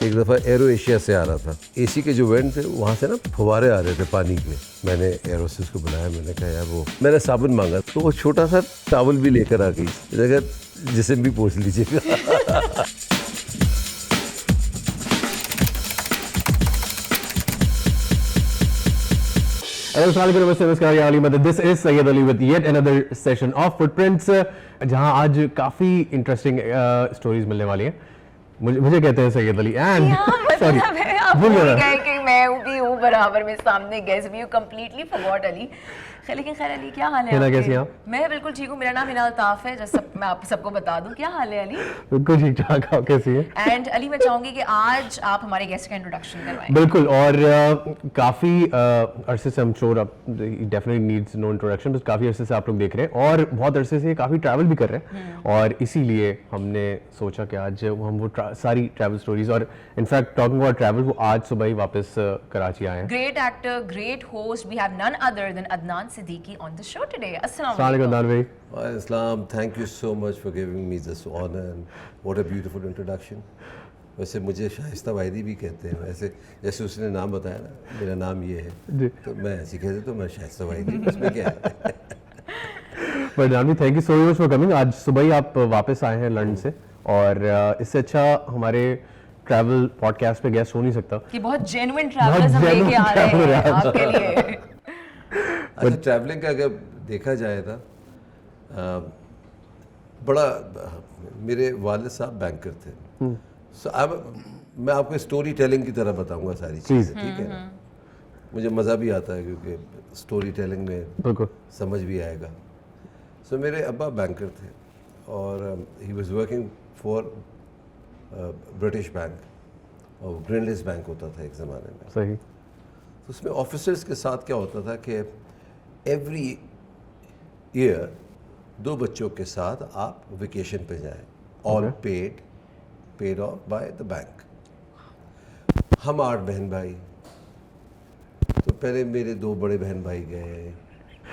एक दफ़ा arrow Asia से आ रहा था, एसी के जो वेंट थे वहाँ से ना फुवारे आ रहे थे पानी के। मैंने एरोसिस को बुलाया, मैंने कहा यार वो, मैंने साबुन मांगा तो वो छोटा सा टॉवल भी लेकर आ गई, जगह जिसम भी पोंछ लीजिएगा। This is Syed Ali with yet another session of footprints, जहां आज काफी इंटरेस्टिंग स्टोरीज मिलने वाली हैं। मुझे कहते हैं सैयद अली एंड सॉरी भूल गए कि मैं भी हूँ बराबर में सामने गेस्ट भी हूँ, कंप्लीटली फॉरगॉट अली। लेकिन खैर अली, क्या हाल है हिना? कैसी हैं आप? मैं बिल्कुल ठीक हूँ, मेरा नाम हिना अल्ताफ है, जैसे मैं आप सबको बता दूं। क्या हाल है अली? बिल्कुल ठीक ठाक। आप कैसी हैं? एंड अली, मैं चाहूंगी कि आज आप हमारे गेस्ट का इंट्रोडक्शन करवाएं। बिल्कुल, और काफ़ी अरसे से हम श्योर आप डेफिनेटली नीड्स नो इंट्रोडक्शन, बस काफ़ी अरसे से आप लोग देख रहे हैं और बहुत अरसे से काफ़ी ट्रैवल भी कर रहे हैं, और इसीलिए हमने सोचा कि आज हम वो सारी ट्रैवल स्टोरीज, और इनफैक्ट टॉकिंग अबाउट ट्रैवल, वो आज सुबह ही वापस कराची आए हैं। Great actor, great host, we have none other than Adnan Siddiqui on the show today. अस्सलाम वालेकुम अदनान भाई। Islam, thank you so much for giving me this honor and what a beautiful introduction. वैसे मुझे शाइस्ता वाहिदी भी कहते हैं, वैसे जैसे उसने नाम बताया ना, मेरा नाम ये है तो मैं ऐसे कहते तो मैं शाइस्ता वाहिदी, इसमें क्या है। But Adnan, thank you so much for coming. आज सुबह ही आप वापस आए हैं लंदन से, और इससे अच्छा हमारे ट्रैवल पॉडकास्ट पे गेस्ट हो नहीं सकता कि बहुत जेन्युइन ट्रैवलर्स हम लेके आ रहे हैं आपके लिए। अच्छा, ट्रैवलिंग का अगर देखा जाए था, बड़ा, मेरे वालिद साहब बैंकर थे, सो अब मैं आपको स्टोरी टेलिंग की तरह बताऊंगा सारी चीज़ें, ठीक है ना? मुझे मज़ा भी आता है क्योंकि स्टोरी टेलिंग में समझ भी आएगा। सो मेरे अब्बा बैंकर थे और he was working for British bank, और ग्रीनलिस्ट बैंक होता था एक ज़माने में। सही। तो उसमें ऑफिसर्स के साथ क्या होता था कि एवरी ईयर 2 बच्चों के साथ आप वेकेशन पे जाएं, all paid of by the bank. हम 8 बहन भाई, तो पहले मेरे 2 बड़े बहन भाई गए,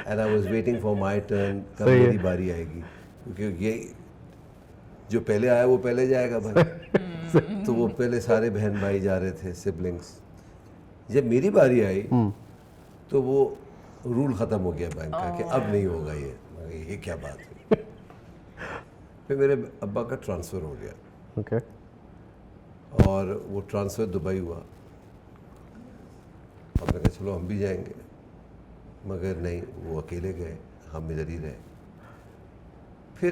and I was waiting for my turn, कब मेरी बारी आएगी, क्योंकि ये जो पहले आया वो पहले जाएगा भाई। तो वो पहले सारे बहन भाई जा रहे थे, सिबलिंग्स। जब मेरी बारी आई तो वो रूल ख़त्म हो गया बैंक का कि अब नहीं होगा ये क्या बात है। फिर मेरे अब्बा का ट्रांसफ़र हो गया, ओके, और वो ट्रांसफ़र दुबई हुआ। और मैंने कहा चलो हम भी जाएंगे, मगर नहीं, वो अकेले गए, हम इधर ही रहे। फिर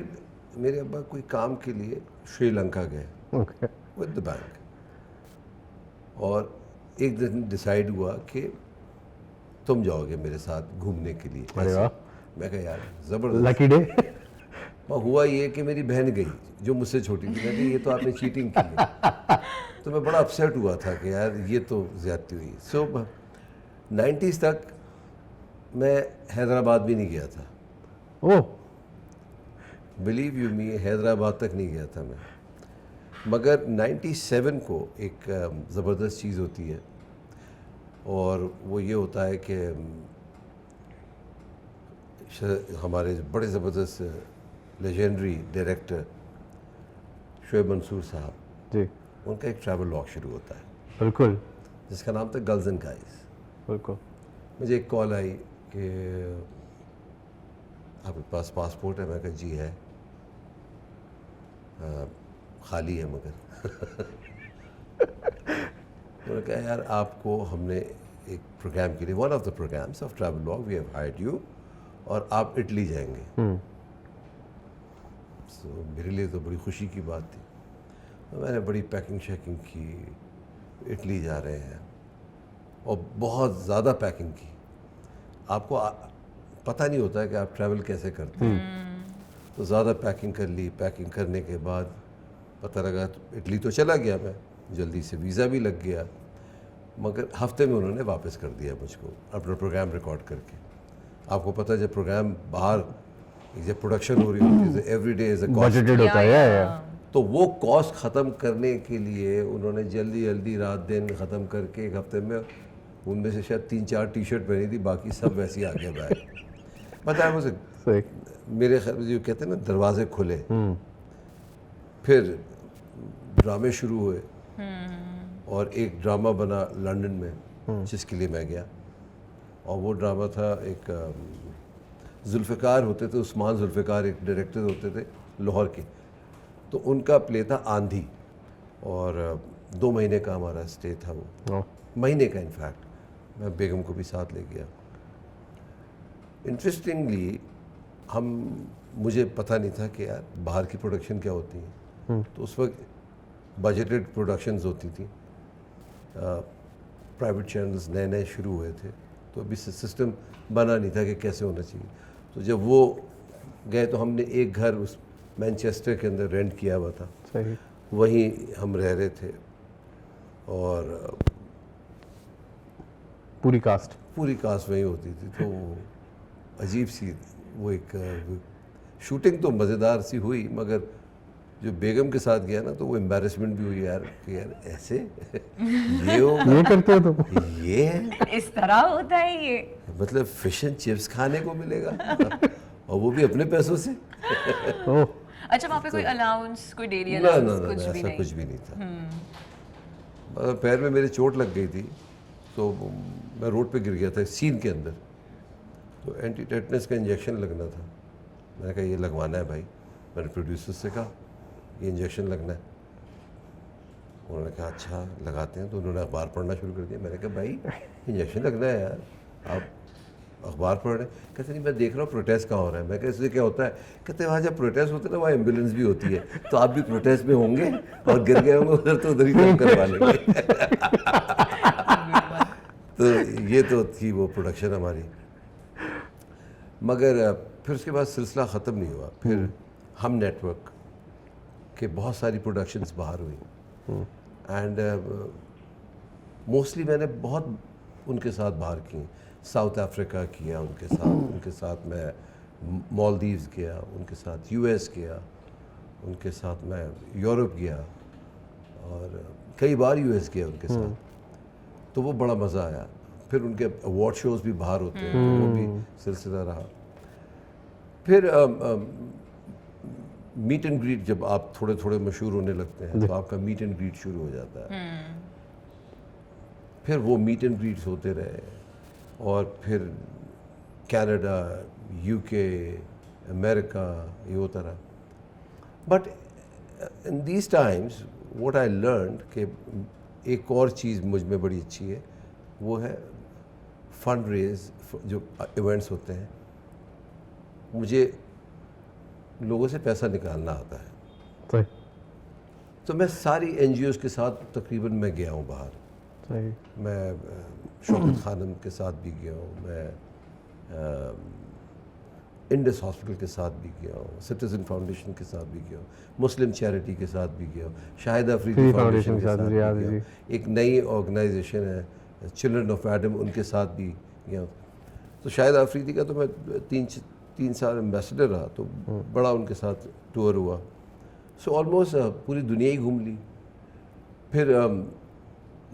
मेरे अब्बा कोई काम के लिए श्रीलंका गए विद द बैंक, और एक दिन डिसाइड हुआ कि तुम जाओगे मेरे साथ घूमने के लिए। अरे वाह। मैं कहा यार ज़बरदस्त, लकी डे। हुआ ये कि मेरी बहन गई जो मुझसे छोटी थी, कहती ये तो आपने चीटिंग की है। तो मैं बड़ा अपसेट हुआ था कि यार ये तो ज़्यादती हुई। सो 90s तक मैं हैदराबाद भी नहीं गया था। ओह, बिलीव यू मी, हैदराबाद तक नहीं गया था मैं। मगर 97 को एक ज़बरदस्त चीज़ होती है, और वो ये होता है कि हमारे बड़े ज़बरदस्त लेजेंडरी डायरेक्टर शोएब मंसूर साहब जी, उनका एक ट्रैवल लॉग शुरू होता है, बिल्कुल, जिसका नाम था गर्ल्स एंड गाइज। बिल्कुल। मुझे एक कॉल आई कि आपके पास पासपोर्ट है? मैं कहा जी है, खाली है मगर। उन्होंने कहा यार आपको हमने एक प्रोग्राम के लिए, one of the programs of travel log, we have hired you, और आप इटली जाएंगे। तो मेरे लिए तो बड़ी खुशी की बात थी, तो मैंने बड़ी पैकिंग शैकिंग की, इटली जा रहे हैं, और बहुत ज़्यादा पैकिंग की। आपको पता नहीं होता है कि आप ट्रैवल कैसे करते हैं, तो ज़्यादा पैकिंग कर ली। पैकिंग करने के बाद पता लगा तो इटली तो चला गया मैं, जल्दी से वीज़ा भी लग गया, मगर हफ्ते में उन्होंने वापस कर दिया मुझको अपना प्रोग्राम रिकॉर्ड करके। आपको पता है जब प्रोग्राम बाहर, जब प्रोडक्शन हो रही होती है, every day is a cost, budgeted होता है, तो वो कॉस्ट ख़त्म करने के लिए उन्होंने जल्दी जल्दी रात दिन ख़त्म करके एक हफ्ते में उनमें से शायद 3-4 टी शर्ट पहनी थी, बाकी सब वैसे ही आगे बैग। पता है मुझे, मेरे ख्याल में जो कहते हैं ना दरवाजे खुले, फिर ड्रामे शुरू हुए। और एक ड्रामा बना लंदन में जिसके लिए मैं गया, और वो ड्रामा था एक जुल्फ़िकार होते थे, उस्मान जुल्फ़िकार एक डायरेक्टर होते थे लाहौर के, तो उनका प्ले था आंधी, और 2 महीने का हमारा स्टे था वो, महीने का इनफैक्ट। मैं बेगम को भी साथ ले गया। इंटरेस्टिंगली मुझे पता नहीं था कि यार बाहर की प्रोडक्शन क्या होती है, तो उस वक्त बजटेड प्रोडक्शंस होती थी, प्राइवेट चैनल्स नए नए शुरू हुए थे, तो अभी सिस्टम बना नहीं था कि कैसे होना चाहिए। तो जब वो गए तो हमने एक घर उस मैनचेस्टर के अंदर रेंट किया हुआ था, सही। वहीं हम रह रहे थे, और पूरी कास्ट वहीं होती थी। तो वो अजीब सी वो एक शूटिंग तो मज़ेदार सी हुई, मगर जो बेगम के साथ गया ना तो वो एम्बैरेसमेंट भी हुई यार कि यार ऐसे ये होगा, ये करते हो तो ये है, इस तरह होता है ये। मतलब फिश एंड चिप्स खाने को मिलेगा और वो भी अपने पैसों से। ओह अच्छा, वहाँ पे कोई अलाउंस, कोई डेली ना ना अलाउंस ना कुछ ना, भी ऐसा नहीं? कुछ भी नहीं था। मगर पैर में मेरे चोट लग गई थी, तो मैं रोड पे गिर गया था सीन के अंदर, तो एंटी टेटनस का इंजेक्शन लगना था। मैंने कहा ये लगवाना है भाई, मैंने प्रोड्यूसर से कहा ये इंजेक्शन लगना है। उन्होंने कहा अच्छा लगाते हैं, तो उन्होंने अखबार पढ़ना शुरू कर दिया। मैंने कहा भाई इंजेक्शन लगना है यार, आप अखबार पढ़ रहे हैं? कहते नहीं मैं देख रहा हूँ प्रोटेस्ट कहाँ हो रहा है। मैं कहा इससे क्या होता है? कहते वहाँ जब प्रोटेस्ट होता है ना वहाँ एम्बुलेंस भी होती है, तो आप भी प्रोटेस्ट में होंगे और गिर गए होंगे उधर, तो उधर ही काम करवा लेंगे। तो ये तो थी वो प्रोडक्शन हमारी। मगर फिर उसके बाद सिलसिला ख़त्म नहीं हुआ। फिर हम नेटवर्क के बहुत सारी प्रोडक्शंस बाहर हुई, एंड मोस्टली मैंने बहुत उनके साथ बाहर की। साउथ अफ्रीका किया उनके साथ मैं मालदीव्स गया, उनके साथ यूएस गया, उनके साथ मैं यूरोप गया, और कई बार यूएस गया उनके साथ, तो वो बड़ा मज़ा आया। फिर उनके अवार्ड शोज़ भी बाहर होते हैं, तो वो भी सिलसिला रहा। फिर मीट एंड ग्रीट, जब आप थोड़े थोड़े मशहूर होने लगते हैं तो आपका मीट एंड ग्रीट शुरू हो जाता है। फिर वो मीट एंड ग्रीट्स होते रहे, और फिर कनाडा, यूके, अमेरिका, ये होता रहा। But in these times what I learn कि एक और चीज़ मुझ में बड़ी अच्छी है, वो है फंड रेज। जो इवेंट्स होते हैं, मुझे लोगों से पैसा निकालना आता है, सही तो मैं सारी एनजीओज़ के साथ तकरीबन मैं गया हूँ बाहर। सही। मैं शौकत खानम के साथ भी गया हूँ, मैं इंडस हॉस्पिटल के साथ भी गया हूँ, सिटीजन फाउंडेशन के साथ भी गया हूँ, मुस्लिम चैरिटी के साथ भी गया हूँ, शाहिद अफरीदी फाउंडेशन के साथ भी गया हूँ, एक नई ऑर्गेनाइजेशन है चिल्ड्रन ऑफ एडम, उनके साथ भी गया हूँ। तो शाहिद अफरीदी का तो मैं 3 साल एम्बेसडर रहा, तो बड़ा उनके साथ टूर हुआ। सो ऑलमोस्ट पूरी दुनिया ही घूम ली। फिर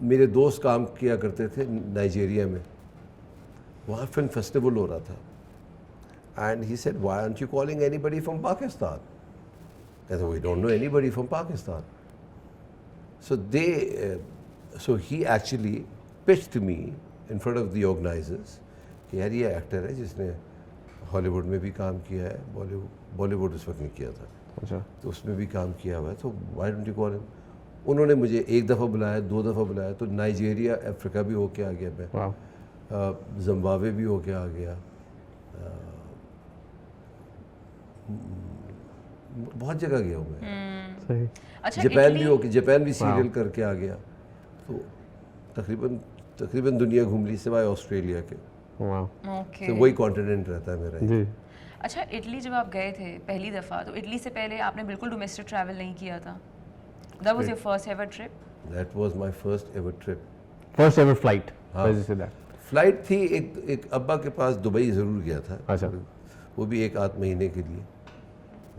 मेरे दोस्त काम किया करते थे नाइजीरिया में, वहाँ फिल्म फेस्टिवल हो रहा था, and he said why aren't you calling anybody from Pakistan? कहते we don't know anybody from Pakistan. So he actually pitched me in front of the organisers कि यार ये एक्टर है जिसने हॉलीवुड में भी काम किया है, बॉलीवुड उस वक्त नहीं किया था, अच्छा, तो उसमें भी काम किया हुआ है, तो why don't you call him? उन्होंने मुझे 1 दफ़ा बुलाया, 2 दफ़ा बुलाया, तो नाइजीरिया, अफ्रीका भी होके आ गया मैं, जिम्बाब्वे भी होके आ गया, बहुत जगह गया हूँ मैं। सही। अच्छा, जापान भी होके, जापान भी सीरियल करके आ गया, तो तकरीबन दुनिया घूम ली सिवाय ऑस्ट्रेलिया के। ओके, तो वही कॉन्टिनेंट रहता है मेरा। जी। अच्छा, इटली जब आप गए थे पहली दफ़ा, तो इटली से पहले आपने बिल्कुल डोमेस्टिक ट्रैवल नहीं किया था? That was your first ever trip? That was my first ever trip. First ever flight. हाँ। Let's just say that. Flight थी, एक अब्बा के पास दुबई ज़रूर गया था। अच्छा। वो भी 1 आध महीने के लिए,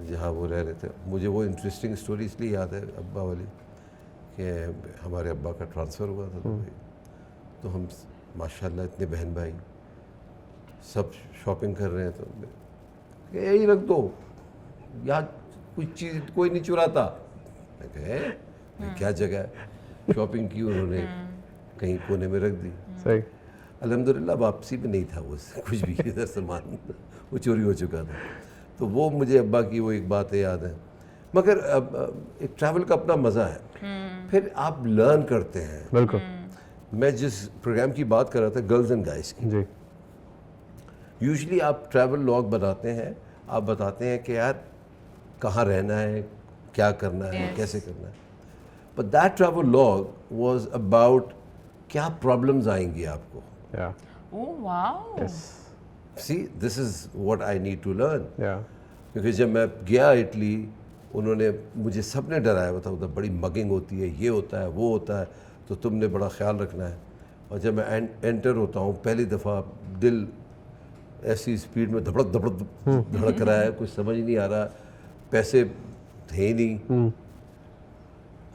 जहाँ वो रह रहे थे। मुझे वो इंटरेस्टिंग स्टोरी इसलिए याद है अब्बा वाली कि हमारे अब्बा का ट्रांसफ़र हुआ था दुबई, तो हम माशाल्लाह इतने बहन भाई सब शॉपिंग कर रहे हैं, तो यही रख दो, यहाँ कुछ चीज़ कोई नहीं चुराता। मैं कहे क्या जगह है? शॉपिंग की उन्होंने, कहीं कोने में रख दी। सही। अल्हम्दुलिल्लाह वापसी में नहीं था वो कुछ भी इधर सामान, वो चोरी हो चुका था। तो वो मुझे अब्बा की वो एक बातें याद है। मगर अब एक ट्रैवल का अपना मज़ा है, फिर आप लर्न करते हैं। बिल्कुल। मैं जिस प्रोग्राम की बात कर रहा था, गर्ल्स एंड गाइस की, जी। यूजुअली आप ट्रैवल लॉग बनाते हैं, आप बताते हैं कि यार कहाँ रहना है, क्या करना है, Yes. कैसे करना है। But that travel log was about क्या प्रॉब्लम्स आएंगी आपको। Yeah. Oh wow. Yes. See this is what I need to learn. Yeah. क्योंकि जब मैं गया इटली, उन्होंने मुझे सबने डराया हुआ था, उधर बड़ी मगिंग होती है, ये होता है, वो होता है, तो तुमने बड़ा ख्याल रखना है। और जब मैं एंटर होता हूँ पहली दफ़ा, दिल ऐसी स्पीड में धड़क धड़क धड़क रहा है, कुछ समझ नहीं आ रहा, पैसे थे ही नहीं।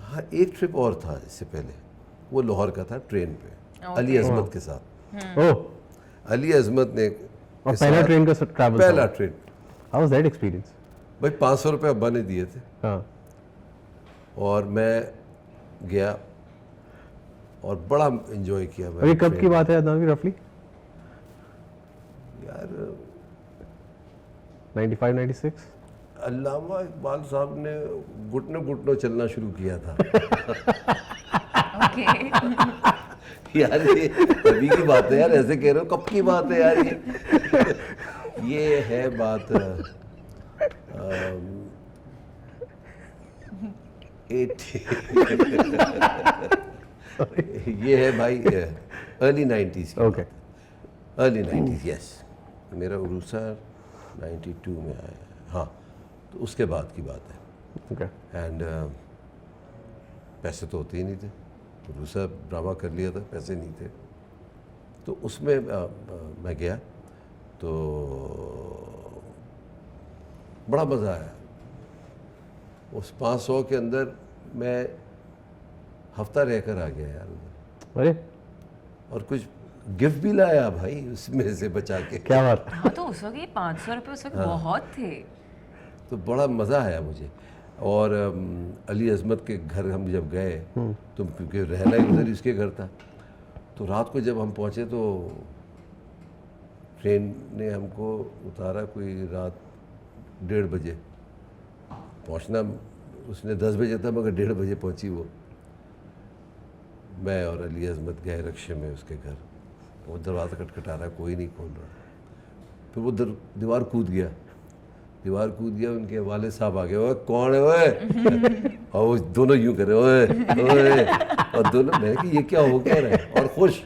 हाँ, एक ट्रिप और था इससे पहले, वो लाहौर का था, ट्रेन पे, अली अजमत के साथ। ओह, अली अजमत ने और पहला ट्रेन का ट्रैवल? पहला train. How was that experience? भाई 500 रुपये अब्बा ने दिए थे, हाँ। और मैं गया और बड़ा एंजॉय किया और ये मैंने कब की ट्रेन बात है अदनान, रफली? में। यार 95 96? अल्लामा इकबाल साहब ने घुटनों घुटनों चलना शुरू किया था। ओके। यार ये अभी की बात है यार, ऐसे कह रहे हो, कब की बात है यार ये है बात 80 ये है भाई अर्ली 90s की ओके। Early 90s, yes. मेरा उरूसा 92 में आया, हाँ, तो उसके बाद की बात है। ओके। एंड पैसे तो होते ही नहीं थे, उरूसा ड्रामा कर लिया था, पैसे नहीं थे, तो उसमें मैं गया तो बड़ा मज़ा आया। उस 500 के अंदर मैं हफ्ता रहकर आ गया यार उधर, अरे और कुछ गिफ्ट भी लाया भाई उसमें से बचा के। क्या बात। हाँ तो उस वक्त ये 500 रुपये उस वक्त बहुत थे। तो बड़ा मज़ा आया मुझे। और अली अजमत के घर हम जब गए, तो क्योंकि रहना ही उधर इसके घर था, तो रात को जब हम पहुँचे तो ट्रेन ने हमको उतारा कोई रात 1:30 बजे। पहुँचना उसने 10 बजे था, मगर 1:30 बजे पहुँची वो। मैं और अली अजमत गए रक्शे में उसके घर, वो दरवाज़ा खटखटा रहा, कोई नहीं खोल रहा। फिर वो दीवार कूद गया, उनके वाले साहब आ गए, ओए कौन है ओए? और वो दोनों यूं करे, ओए ओए, और दोनों, मैं कि ये क्या हो क्या रहा है, और खुश,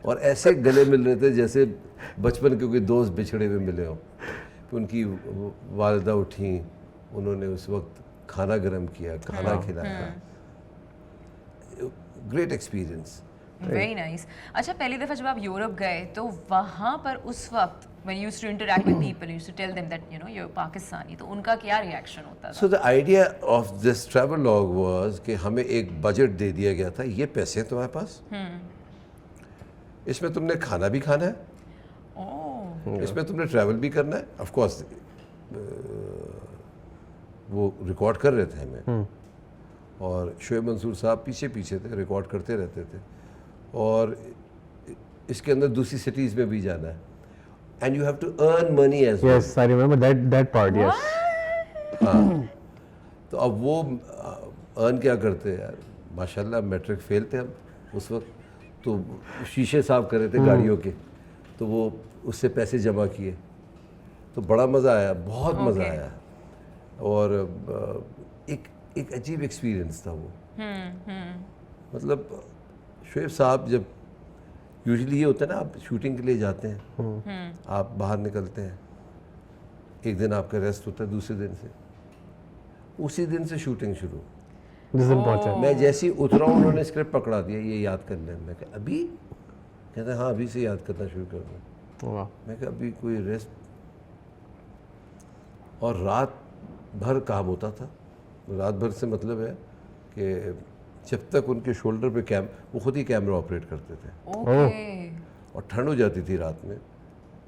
और ऐसे गले मिल रहे थे जैसे बचपन के कोई दोस्त बिछड़े हुए मिले हों। फिर उनकी वालिदा उठी, उन्होंने उस वक्त खाना गर्म किया, खाना खिलाया। Great experience. Very nice. अच्छा, पहली दफ़ा जब आप यूरोप गए तो वहाँ पर उस वक्त when you used to interact with people, you used to tell them that you know you're Pakistani, तो उनका क्या रिएक्शन होता था? So the idea of this travel log was कि हमें एक बजट दे दिया गया था, ये पैसे हैं तुम्हारे पास, इसमें तुमने खाना भी खाना है, ओह, इसमें तुमने ट्रैवल भी करना है। ऑफ कोर्स वो रिकॉर्ड कर रहे थे हमें, और शोएब मंसूर साहब पीछे पीछे थे, रिकॉर्ड करते रहते थे, और इसके अंदर दूसरी सिटीज़ में भी जाना है, and you have to earn money as well. Yes, I remember that part. Yes. हाँ, तो अब वो अर्न क्या करते हैं यार, माशाल्लाह मैट्रिक फेल थे हम उस वक्त, तो शीशे साफ कर रहे थे गाड़ियों के, तो वो उससे पैसे जमा किए, तो बड़ा मज़ा आया, बहुत मज़ा Okay. आया। और एक अजीब एक्सपीरियंस था वो। मतलब शोएब साहब, जब यूजुअली ये होता है ना, आप शूटिंग के लिए जाते हैं, आप बाहर निकलते हैं, एक दिन आपका रेस्ट होता है, दूसरे दिन से, उसी दिन से शूटिंग शुरू। जिस दिन पहुंचा। मैं जैसे ही उतरा हूँ, उन्होंने स्क्रिप्ट पकड़ा दिया, ये याद कर लें। मैं कहा अभी? कहते हैं हाँ, अभी से याद करना शुरू कर दो। वाह। मैं कहा अभी कोई रेस्ट, और रात भर काम होता था। रात भर से मतलब है कि जब तक उनके शोल्डर पे वो खुद ही कैमरा ऑपरेट करते थे, ओके। और ठंड हो जाती थी रात में,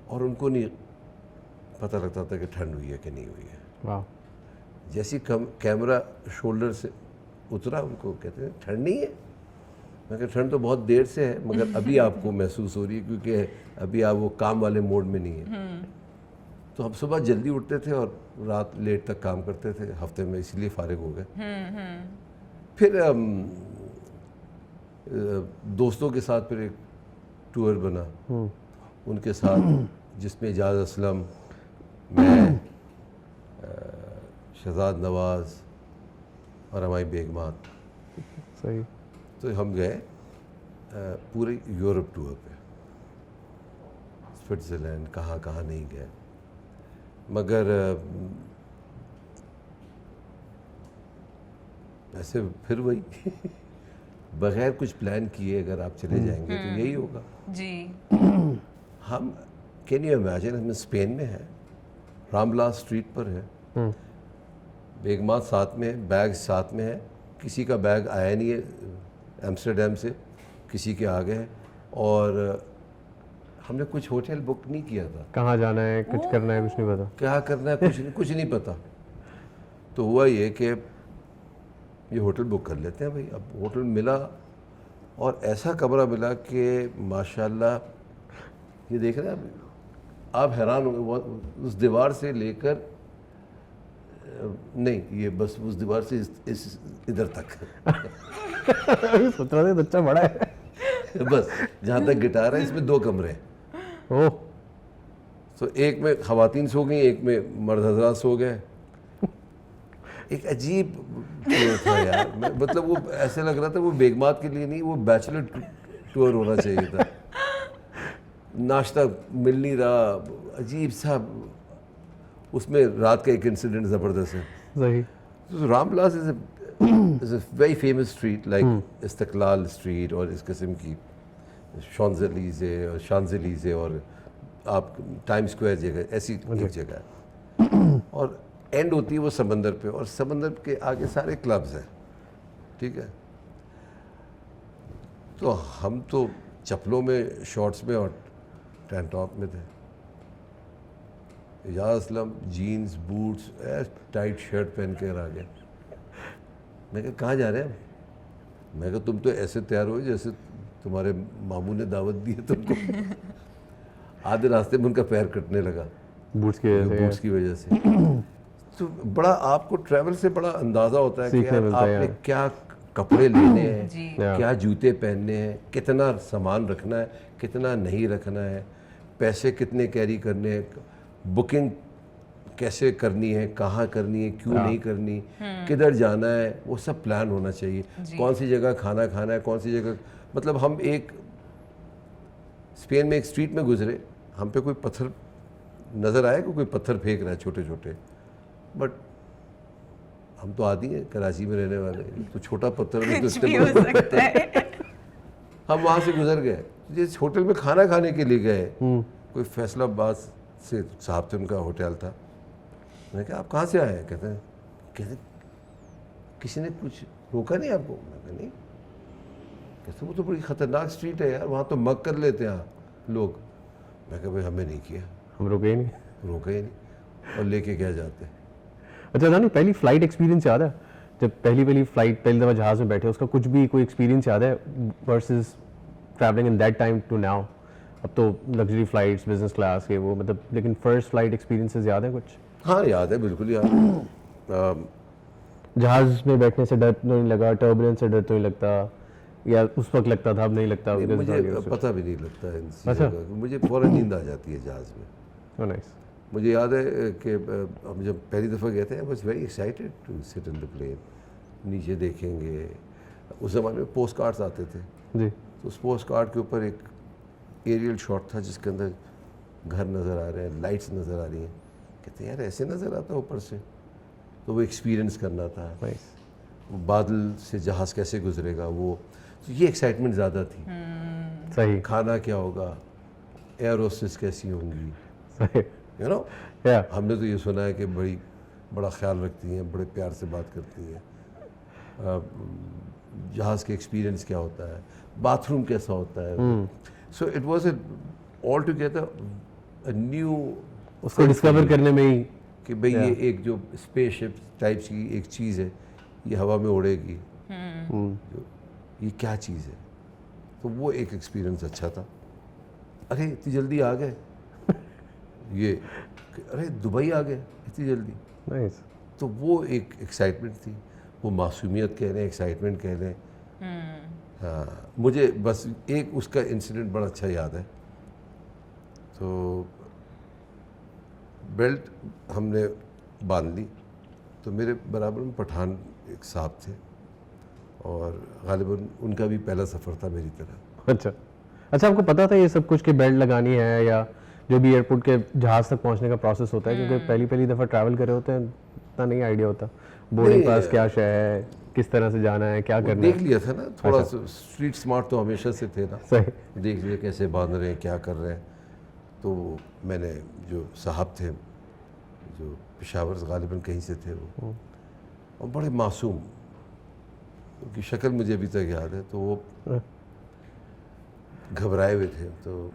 और उनको नहीं पता लगता था कि ठंड हुई है कि नहीं हुई है। वाह। जैसी कैमरा शोल्डर से उतरा, उनको कहते हैं ठंड नहीं है, मैं कहा ठंड तो बहुत देर से है मगर अभी आपको महसूस हो रही है क्योंकि अभी आप वो काम वाले मोड में नहीं है। तो हम सुबह जल्दी उठते थे और रात लेट तक काम करते थे हफ्ते में, इसलिए फारिग हो गए। फिर दोस्तों के साथ फिर एक टूर बना उनके साथ जिसमें एजाज असलम, मैं, शहजाद नवाज और हमारी बेगमात, सही। तो हम गए पूरे यूरोप टूर पे, स्विट्ज़रलैंड, कहाँ कहाँ नहीं गए। मगर ऐसे फिर वही बगैर कुछ प्लान किए अगर आप चले जाएंगे तो यही होगा जी। हम कैन यू इमेजिन, हम स्पेन में है, रामला स्ट्रीट पर है, बेगमात साथ में है, बैग साथ में है, किसी का बैग आया नहीं है एम्स्टर्डम से, किसी के आगे है, और हमने कुछ होटल बुक नहीं किया था। कहाँ जाना है, कुछ करना है, कुछ नहीं पता। क्या करना है कुछ नहीं पता। तो हुआ ये कि ये होटल बुक कर लेते हैं भाई। अब होटल मिला और ऐसा कमरा मिला कि माशाल्लाह, ये देख रहे हैं आप हैरान हो, उस दीवार से लेकर नहीं, ये बस उस दीवार से इस इधर तक सोच रहा था बच्चा बड़ा है। बस जहाँ तक गिटार है, इसमें 2 कमरे हैं। ओह, तो एक में खवातीन सो गई, एक में मर्द हजरात सो गए। एक अजीब टूर था यार, मतलब वो ऐसे लग रहा था वो बेगमात के लिए नहीं, वो बैचलर टूर होना चाहिए था। नाश्ता मिल नहीं रहा, अजीब सा। उसमें रात का एक इंसिडेंट ज़बरदस्त है। सही। तो Ramvilas is a very famous street, like Istiklal street और इस किस्म की शांज़ेलीज़े और आप टाइम स्क्वायर जगह, ऐसी एक जगह है। और एंड होती है वो समंदर पे, और समंदर के आगे सारे क्लब्स हैं, ठीक है। तो हम तो चप्पलों में, शॉर्ट्स में और टैंक टॉप में थे। Ejaz Aslam jeans, boots, tight shirt पहन कर आ गए। मैं कहा कहाँ जा रहे हैं? मैं कहा तुम तो ऐसे तैयार हो जैसे तुम्हारे मामू ने दावत दी है तुमको। आधे रास्ते में उनका पैर कटने लगा बूट्स की वजह से। तो बड़ा आपको ट्रैवल से बड़ा अंदाज़ा होता है कि यार आपने क्या कपड़े लेने हैं, क्या जूते पहनने हैं, कितना सामान रखना है, कितना नहीं रखना है, पैसे कितने कैरी करने हैं, बुकिंग कैसे करनी है, कहाँ करनी है, क्यों नहीं करनी, किधर जाना है, वो सब प्लान होना चाहिए। कौन सी जगह खाना खाना है, कौन सी जगह, मतलब हम एक स्पेन में एक स्ट्रीट में गुजरे, हम पे कोई पत्थर नज़र आया कि कोई पत्थर फेंक रहा है छोटे छोटे, बट हम तो आदि हैं कराची में रहने वाले, तो छोटा पत्थर में तो सकता है। हम वहाँ से गुजर गए, जिस होटल में खाना खाने के लिए गए, कोई फैसलाबाद से साहब थे, उनका होटल था। मैंने कहा आप कहाँ से आए हैं? कहते किसी ने कुछ रोका नहीं आपको? मैं कहा नहीं। कहते वो तो बड़ी ख़तरनाक स्ट्रीट है यार, वहाँ तो मग कर लेते हैं लोग। मैं कहा भाई हमें नहीं किया, हम रुके ही नहीं, और लेके क्या जाते। अच्छा था नहीं, पहली फ्लाइट एक्सपीरियंस याद है? जब पहली फ्लाइट, पहली दफ़ा जहाज़ में बैठे, उसका कुछ भी कोई एक्सपीरियंस याद है versus travelling in that time to now? अब तो लग्जरी फ्लाइट्स, बिजनेस क्लास के वो, मतलब, लेकिन फर्स्ट फ्लाइट एक्सपीरियंसेस याद है कुछ? हाँ याद है, बिल्कुल याद है। जहाज़ में बैठने से डर तो नहीं लगा, टर्बुलेंस से डर तो नहीं लगता, या उस वक्त लगता था, अब नहीं लगता? मुझे पता भी नहीं लगता है इन चीज़ों का, मुझे फ़ौरन नींद आ जाती है जहाज़ में। Oh, nice. मुझे याद है कि हम जब पहली दफ़ा गए थे, I was very excited to sit in the plane, नीचे देखेंगे। उस ज़माने में पोस्ट कार्ड्स आते थे जी। तो उस पोस्ट कार्ड के ऊपर एक एरियल शॉट था जिसके अंदर घर नज़र आ रहे हैं, लाइट्स नज़र आ रही हैं। कहते हैं यार ऐसे नज़र आता है ऊपर से, तो वो एक्सपीरियंस करना था। Nice. वो बादल से जहाज़ कैसे गुजरेगा, वो तो ये एक्साइटमेंट ज़्यादा थी। सही। खाना क्या होगा, एयर होस्टेस कैसी होंगी, सही। You know. Yeah. हमने तो ये सुना है कि बड़ा ख्याल रखती हैं, बड़े प्यार से बात करती हैं। जहाज़ के एक्सपीरियंस क्या होता है, बाथरूम कैसा होता है। So it was all together a new, उसको डिस्कवर करने में ही कि भाई ये एक जो स्पेसशिप टाइप्स की एक चीज़ है, ये हवा में उड़ेगी, ये क्या चीज़ है। तो वो एक एक्सपीरियंस अच्छा था। अरे इतनी जल्दी आ गए ये, अरे दुबई आ गए इतनी जल्दी, नाइस। तो वो एक एक्साइटमेंट थी, वो मासूमियत कह लें, एक्साइटमेंट कह लें। हाँ, मुझे बस एक उसका इंसिडेंट बड़ा अच्छा याद है। तो बेल्ट हमने बांध ली, तो मेरे बराबर में पठान एक साहब थे, और गालिबन उनका भी पहला सफ़र था मेरी तरह। अच्छा अच्छा, आपको पता था ये सब कुछ कि बेल्ट लगानी है, या जो भी एयरपोर्ट के जहाज तक पहुंचने का प्रोसेस होता है, क्योंकि पहली दफ़ा ट्रैवल कर रहे होते हैं, इतना नहीं आइडिया होता बोर्डिंग पास क्या शय है, किस तरह से जाना है, क्या करना देख है। लिया था ना थोड़ा सा, स्ट्रीट स्मार्ट तो हमेशा से थे ना, सही। देख लिया कैसे बांध रहे हैं, क्या कर रहे हैं। तो मैंने जो साहब थे, जो पेशावर से गालिबन कहीं से थे वो, और बड़े मासूम, उनकी शक्ल मुझे अभी तक याद है। तो वो घबराए हुए थे, तो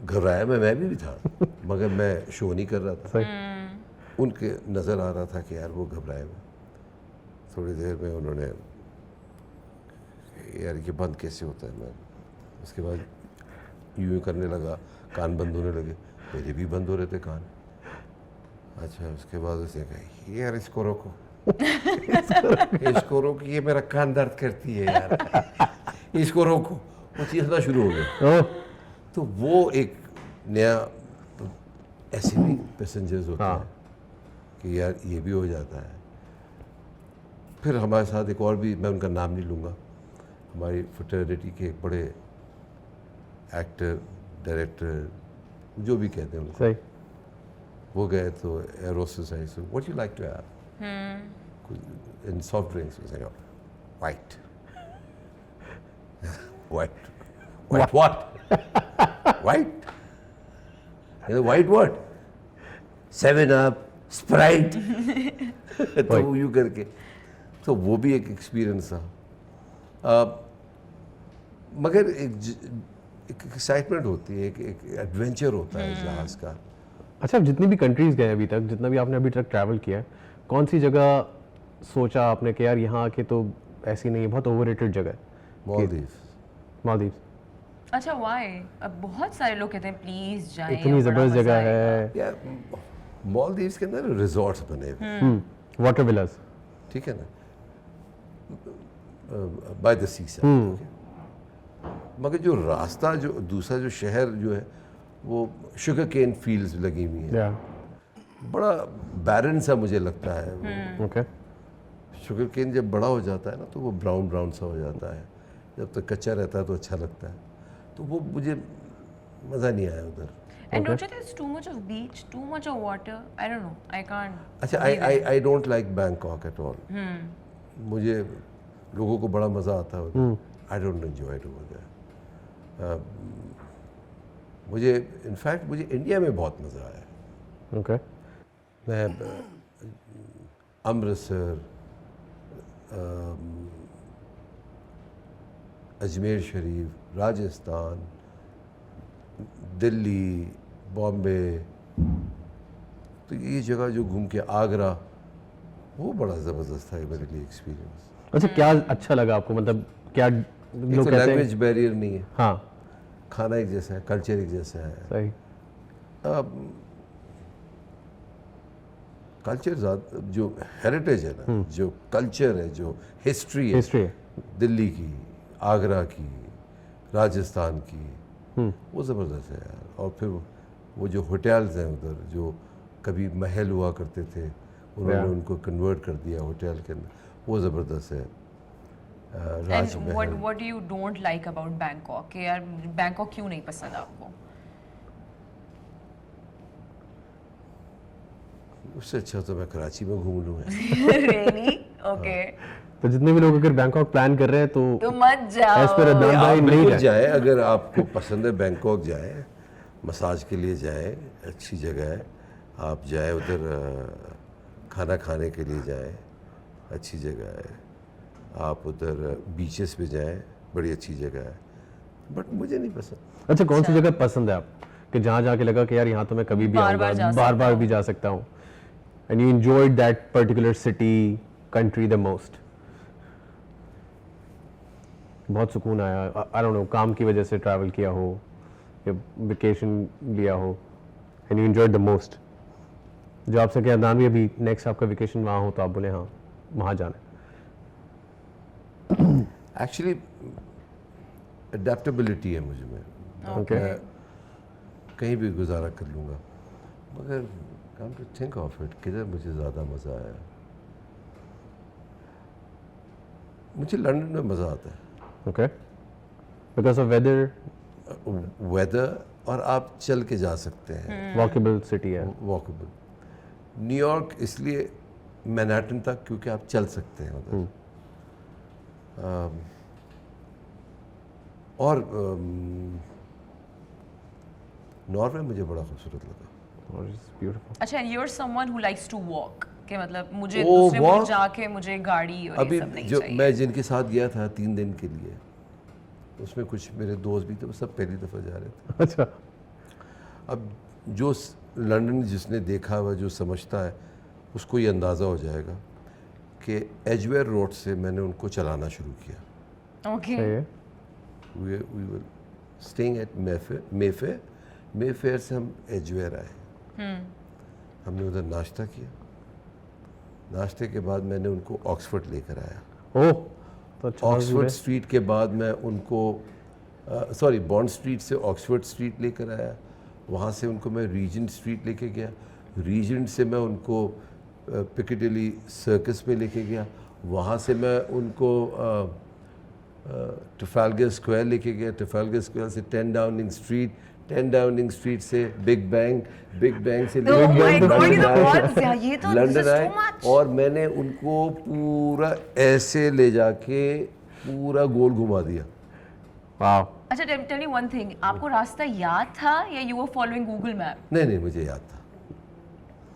घबराया मैं भी था, मगर मैं शो नहीं कर रहा था। सही। उनके नज़र आ रहा था कि यार वो घबराए हुए। थोड़ी देर में उन्होंने, यार ये बंद कैसे होता है, मैं उसके बाद यूँ करने लगा, कान बंद होने लगे, मेरे भी बंद हो रहे थे कान। अच्छा, उसके बाद उसने कहा यार इसको रोको इसको रोको, ये मेरा कान दर्द करती है यार इसको रोको। वो चीखना शुरू हो गया। ओह, तो वो एक नया, ऐसे भी पैसेंजर्स होते हाँ। हैं कि यार ये भी हो जाता है। फिर हमारे साथ एक और भी, मैं उनका नाम नहीं लूँगा, हमारी फ्रेटर्निटी के एक बड़े एक्टर, डायरेक्टर, जो भी कहते हैं उनको, सही। वो गए। तो एरोसिस आई, so what you like to have in soft drinks, white white white what white white what, 7 up, Sprite तो वो यूँ करके, तो वो भी एक एक्सपीरियंस था। मगर एक एक्साइटमेंट होती है, एक एडवेंचर होता है जहाज़ का। अच्छा, आप जितनी भी कंट्रीज गए अभी तक, जितना भी आपने अभी तक ट्रैवल किया है, कौन सी जगह सोचा आपने कि यार यहाँ आके तो ऐसी नहीं है, बहुत ओवररेटेड जगह है? मालदीव्स। मालदीव्स। अच्छा, व्हाई? अब बहुत सारे लोग कहते हैं प्लीज जाएं, इतनी बड़ा जबरदस्त मजा जगह आएगा। है। या मालदीव्स के अंदर रिजॉर्ट्स बने हुए, वाटर विलास। ठीक है ना, बाय द सी साइड। मगर जो रास्ता, जो दूसरा जो शहर जो है, वो शुगर केन फील्ड्स लगी हुई हैं, या बड़ा बैरन सा मुझे लगता है। ओके। शुगर केन जब बड़ा हो जाता है ना, तो वो ब्राउन ब्राउन सा हो जाता है। जब तक कच्चा रहता है तो अच्छा लगता है। तो वो मुझे मज़ा नहीं आया उधर। And don't you think it's too much of beach, too much of water? I don't know. I can't. अच्छा, I don't like Bangkok at all. मुझे लोगों को बड़ा मज़ा आता है उधर, I don't enjoy it over there. मुझे इनफैक्ट मुझे इंडिया में बहुत मज़ा आया। ओके। मैं अमृतसर, अजमेर शरीफ, राजस्थान, दिल्ली, बॉम्बे, तो ये जगह जो घूम के, आगरा, वो बड़ा ज़बरदस्त था मेरे लिए एक्सपीरियंस। अच्छा, क्या अच्छा लगा आपको, मतलब क्या एक लोग तो कहते हैं? लैंग्वेज बैरियर नहीं है, हाँ, खाना एक जैसा है, कल्चर एक जैसा है। सही। कल्चर जो हेरिटेज है ना, जो कल्चर है, जो हिस्ट्री है, हिस्ट्री है। दिल्ली की, आगरा की, राजस्थान की, वो ज़बरदस्त है यार। और फिर वो जो होटल्स हैं उधर, जो कभी महल हुआ करते थे, उन्होंने उनको कन्वर्ट कर दिया होटल के अंदर, वो ज़बरदस्त है। And Rajmahal. what do you don't like about Bangkok? कि यार बैंकॉक क्यों नहीं पसंद आपको? उससे अच्छा तो मैं कराची में घूम लूँ। Really? Okay. तो जितने भी लोग अगर बैंकॉक प्लान कर रहे हैं तो तो मत जाओ। एज पर अदनान आप भाई नहीं बिल्कुल जाए। जाए, अगर आपको पसंद है बैंकॉक जाए, मसाज के लिए जाए, अच्छी जगह है। आप जाए उधर, खाना खाने के लिए जाए, अच्छी जगह है। आप उधर बीचेस पे जाए, बड़ी अच्छी जगह है। बट मुझे नहीं पसंद। अच्छा, कौन सी जगह पसंद है आप कि जहाँ जाके लगा कि यार यहाँ तो मैं कभी भी बार-बार आऊँगा, जा बार सकता बार हूँ। भी जा सकता हूँ, and you enjoyed that particular city, country the most? बहुत सुकून आया, आई डोंट नो, काम की वजह से ट्रैवल किया हो या वेकेशन लिया हो, and you enjoyed the most, जो आपसे क्या अदनान भी अभी नेक्स्ट आपका वेकेशन वहाँ हो तो आप बोले हाँ वहाँ जाना है? एक्चुअली अडेप्टेबिलिटी है मुझ में, ओके मैं कहीं भी गुजारा कर लूँगा, मगर come to think of it किधर मुझे ज़्यादा मज़ा आया, मुझे लंदन में मज़ा आता है। Okay, because of weather, weather, और आप चल के जा सकते हैं, वॉकेबल सिटी है। वॉकेबल। न्यूयॉर्क इसलिए मैनहट्टन तक क्योंकि आप चल सकते हैं उधर, और नॉर्वे मुझे बड़ा खूबसूरत लगा। और इट्स ब्यूटीफुल। अच्छा, you are someone who likes to walk, के मतलब मुझे ओ, दूसरे मुल्क walk? जाके मुझे गाड़ी और अभी ये सब नहीं जो चाहिए। मैं जिनके साथ गया था 3 दिन के लिए, उसमें कुछ मेरे दोस्त भी थे, वो सब पहली दफ़ा जा रहे थे। अच्छा, अब जो लंदन जिसने देखा हुआ, जो समझता है, उसको ये अंदाज़ा हो जाएगा कि एजवेयर रोड से मैंने उनको चलाना शुरू किया। ओके, सही है। We were staying at Mayfair, Mayfair से हम एजवेयर आए, हमने उधर नाश्ता किया, नाश्ते के बाद मैंने उनको ऑक्सफोर्ड लेकर आया, ओह तो अच्छा ऑक्सफोर्ड स्ट्रीट के बाद मैं उनको सॉरी बॉन्ड स्ट्रीट से ऑक्सफोर्ड स्ट्रीट लेकर आया, वहाँ से उनको मैं रीजेंट स्ट्रीट लेके गया, रीजेंट से मैं उनको पिकेडिली सर्कस पे लेके गया, वहाँ से मैं उनको ट्रफालगर स्क्वायर लेके गया, ट्रफालगर स्क्वायर से 10 डाउनिंग स्ट्रीट, 10 डाउनिंग स्ट्रीट से बिग बैंग, बिग बैंग से Oh my God, ये तो लंदन बहुत ज़्यादा- ये तो this is लंदन too आए, much. और मैंने उनको पूरा ऐसे ले जाके पूरा गोल घुमा दिया। वाह, अच्छा, टेल मी वन थिंग, आपको रास्ता याद था या you were following Google map? नहीं नहीं, मुझे याद था,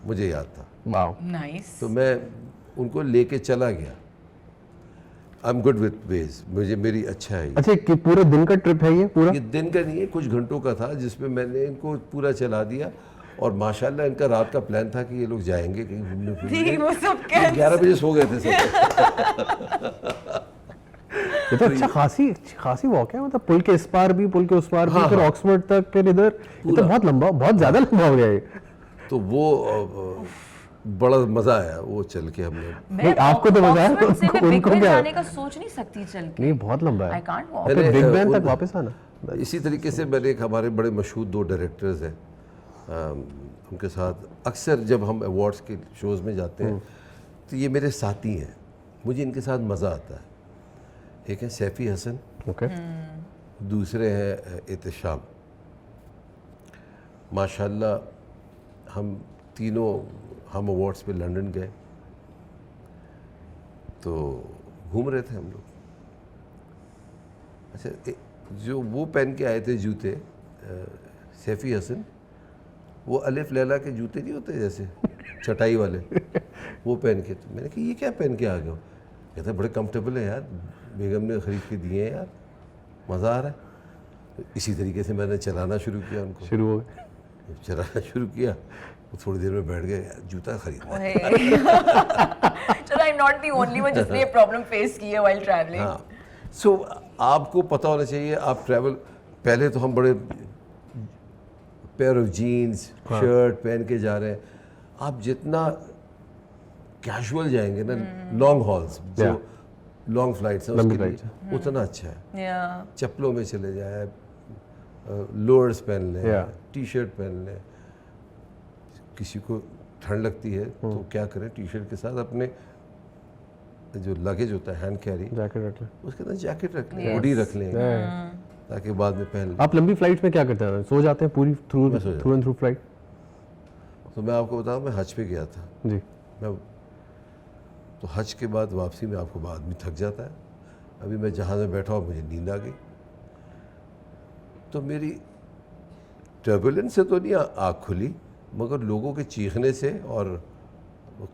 मुझे याद था, वाह, नाइस। तो मैं उनको लेके चला गया। I am good with veg, मुझे मेरी अच्छा है ये। अच्छा कि पूरे दिन का ट्रिप है ये पूरा? ये दिन का नहीं है, कुछ घंटों का था, जिसमें मैंने इनको पूरा चला दिया, और माशाल्लाह इनका रात का प्लान था कि ये लोग जाएंगे कहीं घूमने फिरने। वो सब कैसे? 11 बजे सो गए थे सब। ये तो अच्छा खासी वॉक है, मतलब पुल के इस पार भी, पुल के उस पार भी, हाँ, फिर हाँ। ऑक्सफोर्ड तक, फिर इधर, ये तो पूरा। बहुत लंबा, बहुत ज्यादा लंबा हो गया ये। तो वो बड़ा मज़ा आया वो चल के हमने। नहीं, आपको तो मजा आया, ऑक्सफोर्ड से मैं उनको बिग बेन क्या है? जाने का सोच नहीं सकती चल के। नहीं बहुत लंबा आई है, कांट वॉक। फिर मैंने, बिग बैन तक उन- वापस आना। इसी तरीके से मैंने एक हमारे बड़े मशहूर 2 डायरेक्टर्स हैं, उनके साथ अक्सर जब हम अवार्ड्स के शोज़ में जाते हैं तो ये मेरे साथी हैं, मुझे इनके साथ मज़ा आता है। एक है सैफ़ी हसन, ओके, दूसरे हैं एहतशाम। माशाल्लाह हम तीनों हम अवार्ड्स पे लंदन गए, तो घूम रहे थे हम लोग। अच्छा, जो वो पहन के आए थे जूते, सैफ़ी हसन, वो अलिफ लैला के जूते नहीं होते जैसे चटाई वाले, वो पहन के, तो मैंने कहा ये क्या पहन के आ गए हो? कहते बड़े कंफर्टेबल है यार, बेगम ने ख़रीद के दिए हैं यार, मज़ा आ रहा है। तो इसी तरीके से मैंने चलाना शुरू किया उनको, शुरू हो गए। जब चलाना शुरू किया वो थोड़ी देर में बैठ गए, यार जूता खरीदना है। चलो, I am not the only one जिसने ये प्रॉब्लम फेस की है व्हाइल ट्रैवलिंग। हाँ, सो आपको पता होना चाहिए, आप ट्रैवल, पहले तो हम बड़े पेयर ऑफ जीन्स शर्ट पहन के जा रहे हैं, आप जितना कैजुअल जाएंगे ना लॉन्ग हॉल्स, जो लॉन्ग फ्लाइट्स हैं लंबी उसके flights लिए उतना अच्छा है। या चप्पलों में चले जाए, लोअर्स पहन लें, Yeah. टी शर्ट पहन लें, किसी को ठंड लगती है तो क्या करें, टी शर्ट के साथ अपने जो लगेज होता है हैंड कैरी, जैकेट रख ले। उसके अंदर जैकेट रख लें, Yes. हुडी रख लें, Yeah. ताकि बाद में पहन लें। आप लंबी फ्लाइट्स में क्या करते हैं, सो जाते हैं पूरी थ्रू मैं सो जाता थ्रू एंड थ्रू फ्लाइट? तो मैं आपको बताऊं, मैं हज पे गया था, जी, मैं तो हज के बाद वापसी में आपको आदमी थक जाता है, अभी मैं जहाज़ में बैठा हूँ, मुझे नींद आ गई, तो मेरी टर्बुलेंस से तो नहीं आँख खुली, मगर लोगों के चीखने से और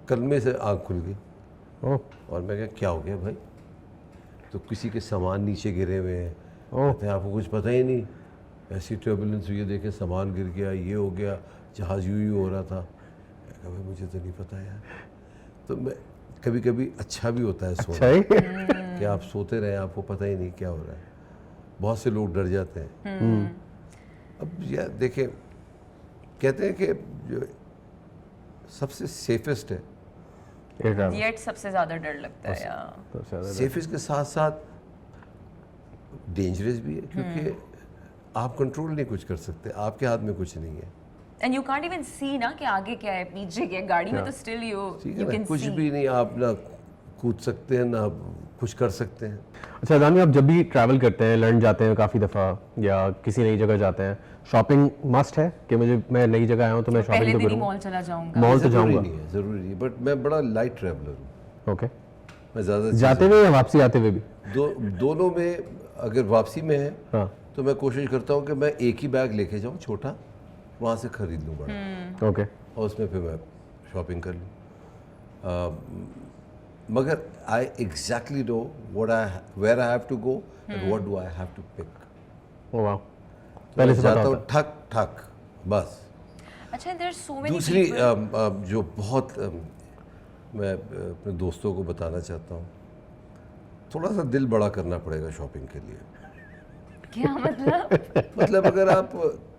कलमे से आँख खुल गई, ओह और मैं क्या हो गया भाई? तो किसी के सामान नीचे गिरे हुए हैं, ओह, कहते हैं आपको कुछ पता ही नहीं, ऐसी टर्बुलेंस हुई है, देखे सामान गिर गया, ये हो गया, जहाज़ यूँ हो रहा था। मैं कहा भाई मुझे तो नहीं पता यार। तो मैं कभी कभी अच्छा भी होता है सोना, अच्छा ही कि आप सोते रहे आपको पता ही नहीं क्या हो रहा है। बहुत से लोग डर जाते हैं। अब यार देखिए, कहते हैं कि जो सबसे सेफेस्ट है, एयर ट्रैवल येट सबसे ज्यादा डर लगता है या सबसे ज़्यादा सेफेस्ट के साथ साथ डेंजरस भी है, क्योंकि आप कंट्रोल नहीं कुछ कर सकते, आपके हाथ में कुछ नहीं है। एंड यू कांट इवन सी ना कि आगे क्या है पीछे क्या है, गाड़ी में तो स्टिल यू ठीक है यू ना, कैन कुछ सी। भी नहीं, आप ना कूद सकते हैं ना कुछ कर सकते हैं। अच्छा दानी, आप जब भी ट्रैवल करते हैं, लंदन जाते हैं काफ़ी दफ़ा या किसी नई जगह जाते हैं, शॉपिंग मस्ट है कि मैं नई जगह आया हूँ तो मैं पहले शॉपिंग तो दिन ही करूँ? मॉल चला जाऊंगा। मॉल तो जरूरी जाऊंगा। नहीं है, जरूरी नहीं, बट मैं बड़ा लाइट ट्रैवलर हूँ। ओके, मैं ज़्यादा जाते हुए या वापसी आते हुए भी? दोनों में, अगर वापसी में है हाँ, तो मैं कोशिश करता हूँ कि मैं एक ही बैग लेके जाऊँ छोटा, वहाँ से ख़रीद लूँ बड़ा, ओके, और उसमें फिर मैं शॉपिंग कर लूँ। मगर I exactly know where I have to go and what do I have to pick. ओ वाह, पहले से पता जाता हूँ होता ठक ठक बस। अच्छा, देयर आर सो मेनी दूसरी जो बहुत मैं अपने दोस्तों को बताना चाहता हूँ, थोड़ा सा दिल बड़ा करना पड़ेगा शॉपिंग के लिए। क्या मतलब? मतलब अगर आप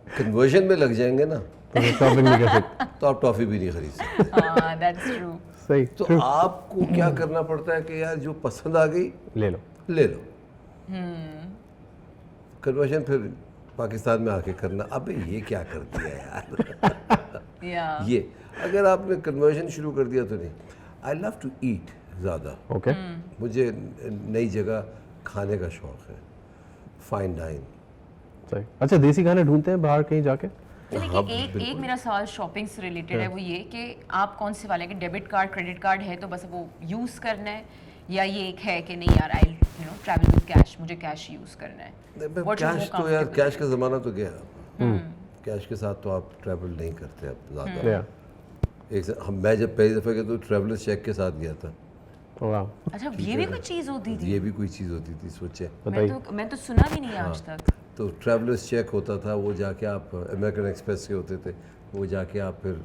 कन्वर्जन में लग जाएंगे ना, तो शॉपिंग नहीं कर सकते। तो आप टॉफ़ी भी नहीं खरीद सकते। हाँ, दैट्स ट्रू। सही, तो आपको क्या करना पड़ता है कि यार जो पसंद आ गई ले लो। ले लो। कन्वर्जन फिर पाकिस्तान में आके करना, अबे ये क्या कर दिया यार। या ये अगर आपने कन्वर्जन शुरू कर दिया तो नहीं। आई लव टू ईट ज़्यादा, ओके, मुझे नई जगह खाने का शौक़ है, फाइन डाइन। सही। अच्छा, देसी खाने ढूंढते हैं बाहर कहीं जाके? देखिए, एक मेरा सवाल शॉपिंग से रिलेटेड है, वो ये कि आप कौन से वाले, कि डेबिट कार्ड क्रेडिट कार्ड है तो बस वो यूज़ करना है, या ये एक है कि नहीं यार आई ट्रैवल विद कैश, मुझे कैश यूज़ करना है? What you कैश more तो यार, comfortable कैश का ज़माना तो गया। कैश के साथ तो आप ट्रैवल नहीं करते अब ज़्यादा। या मैं जब पहली दफ़ा गया तो ट्रैवलर चेक के साथ गया था। ओ वाह, अच्छा, ये भी कोई चीज़ होती थी? ये भी कोई चीज़ होती थी, सोचे। बताइए। मैं तो सुना भी नहीं आज तक। तो ट्रैवलर्स चेक होता था, वो जाके आप अमेरिकन एक्सप्रेस के होते थे, वो जाके आप फिर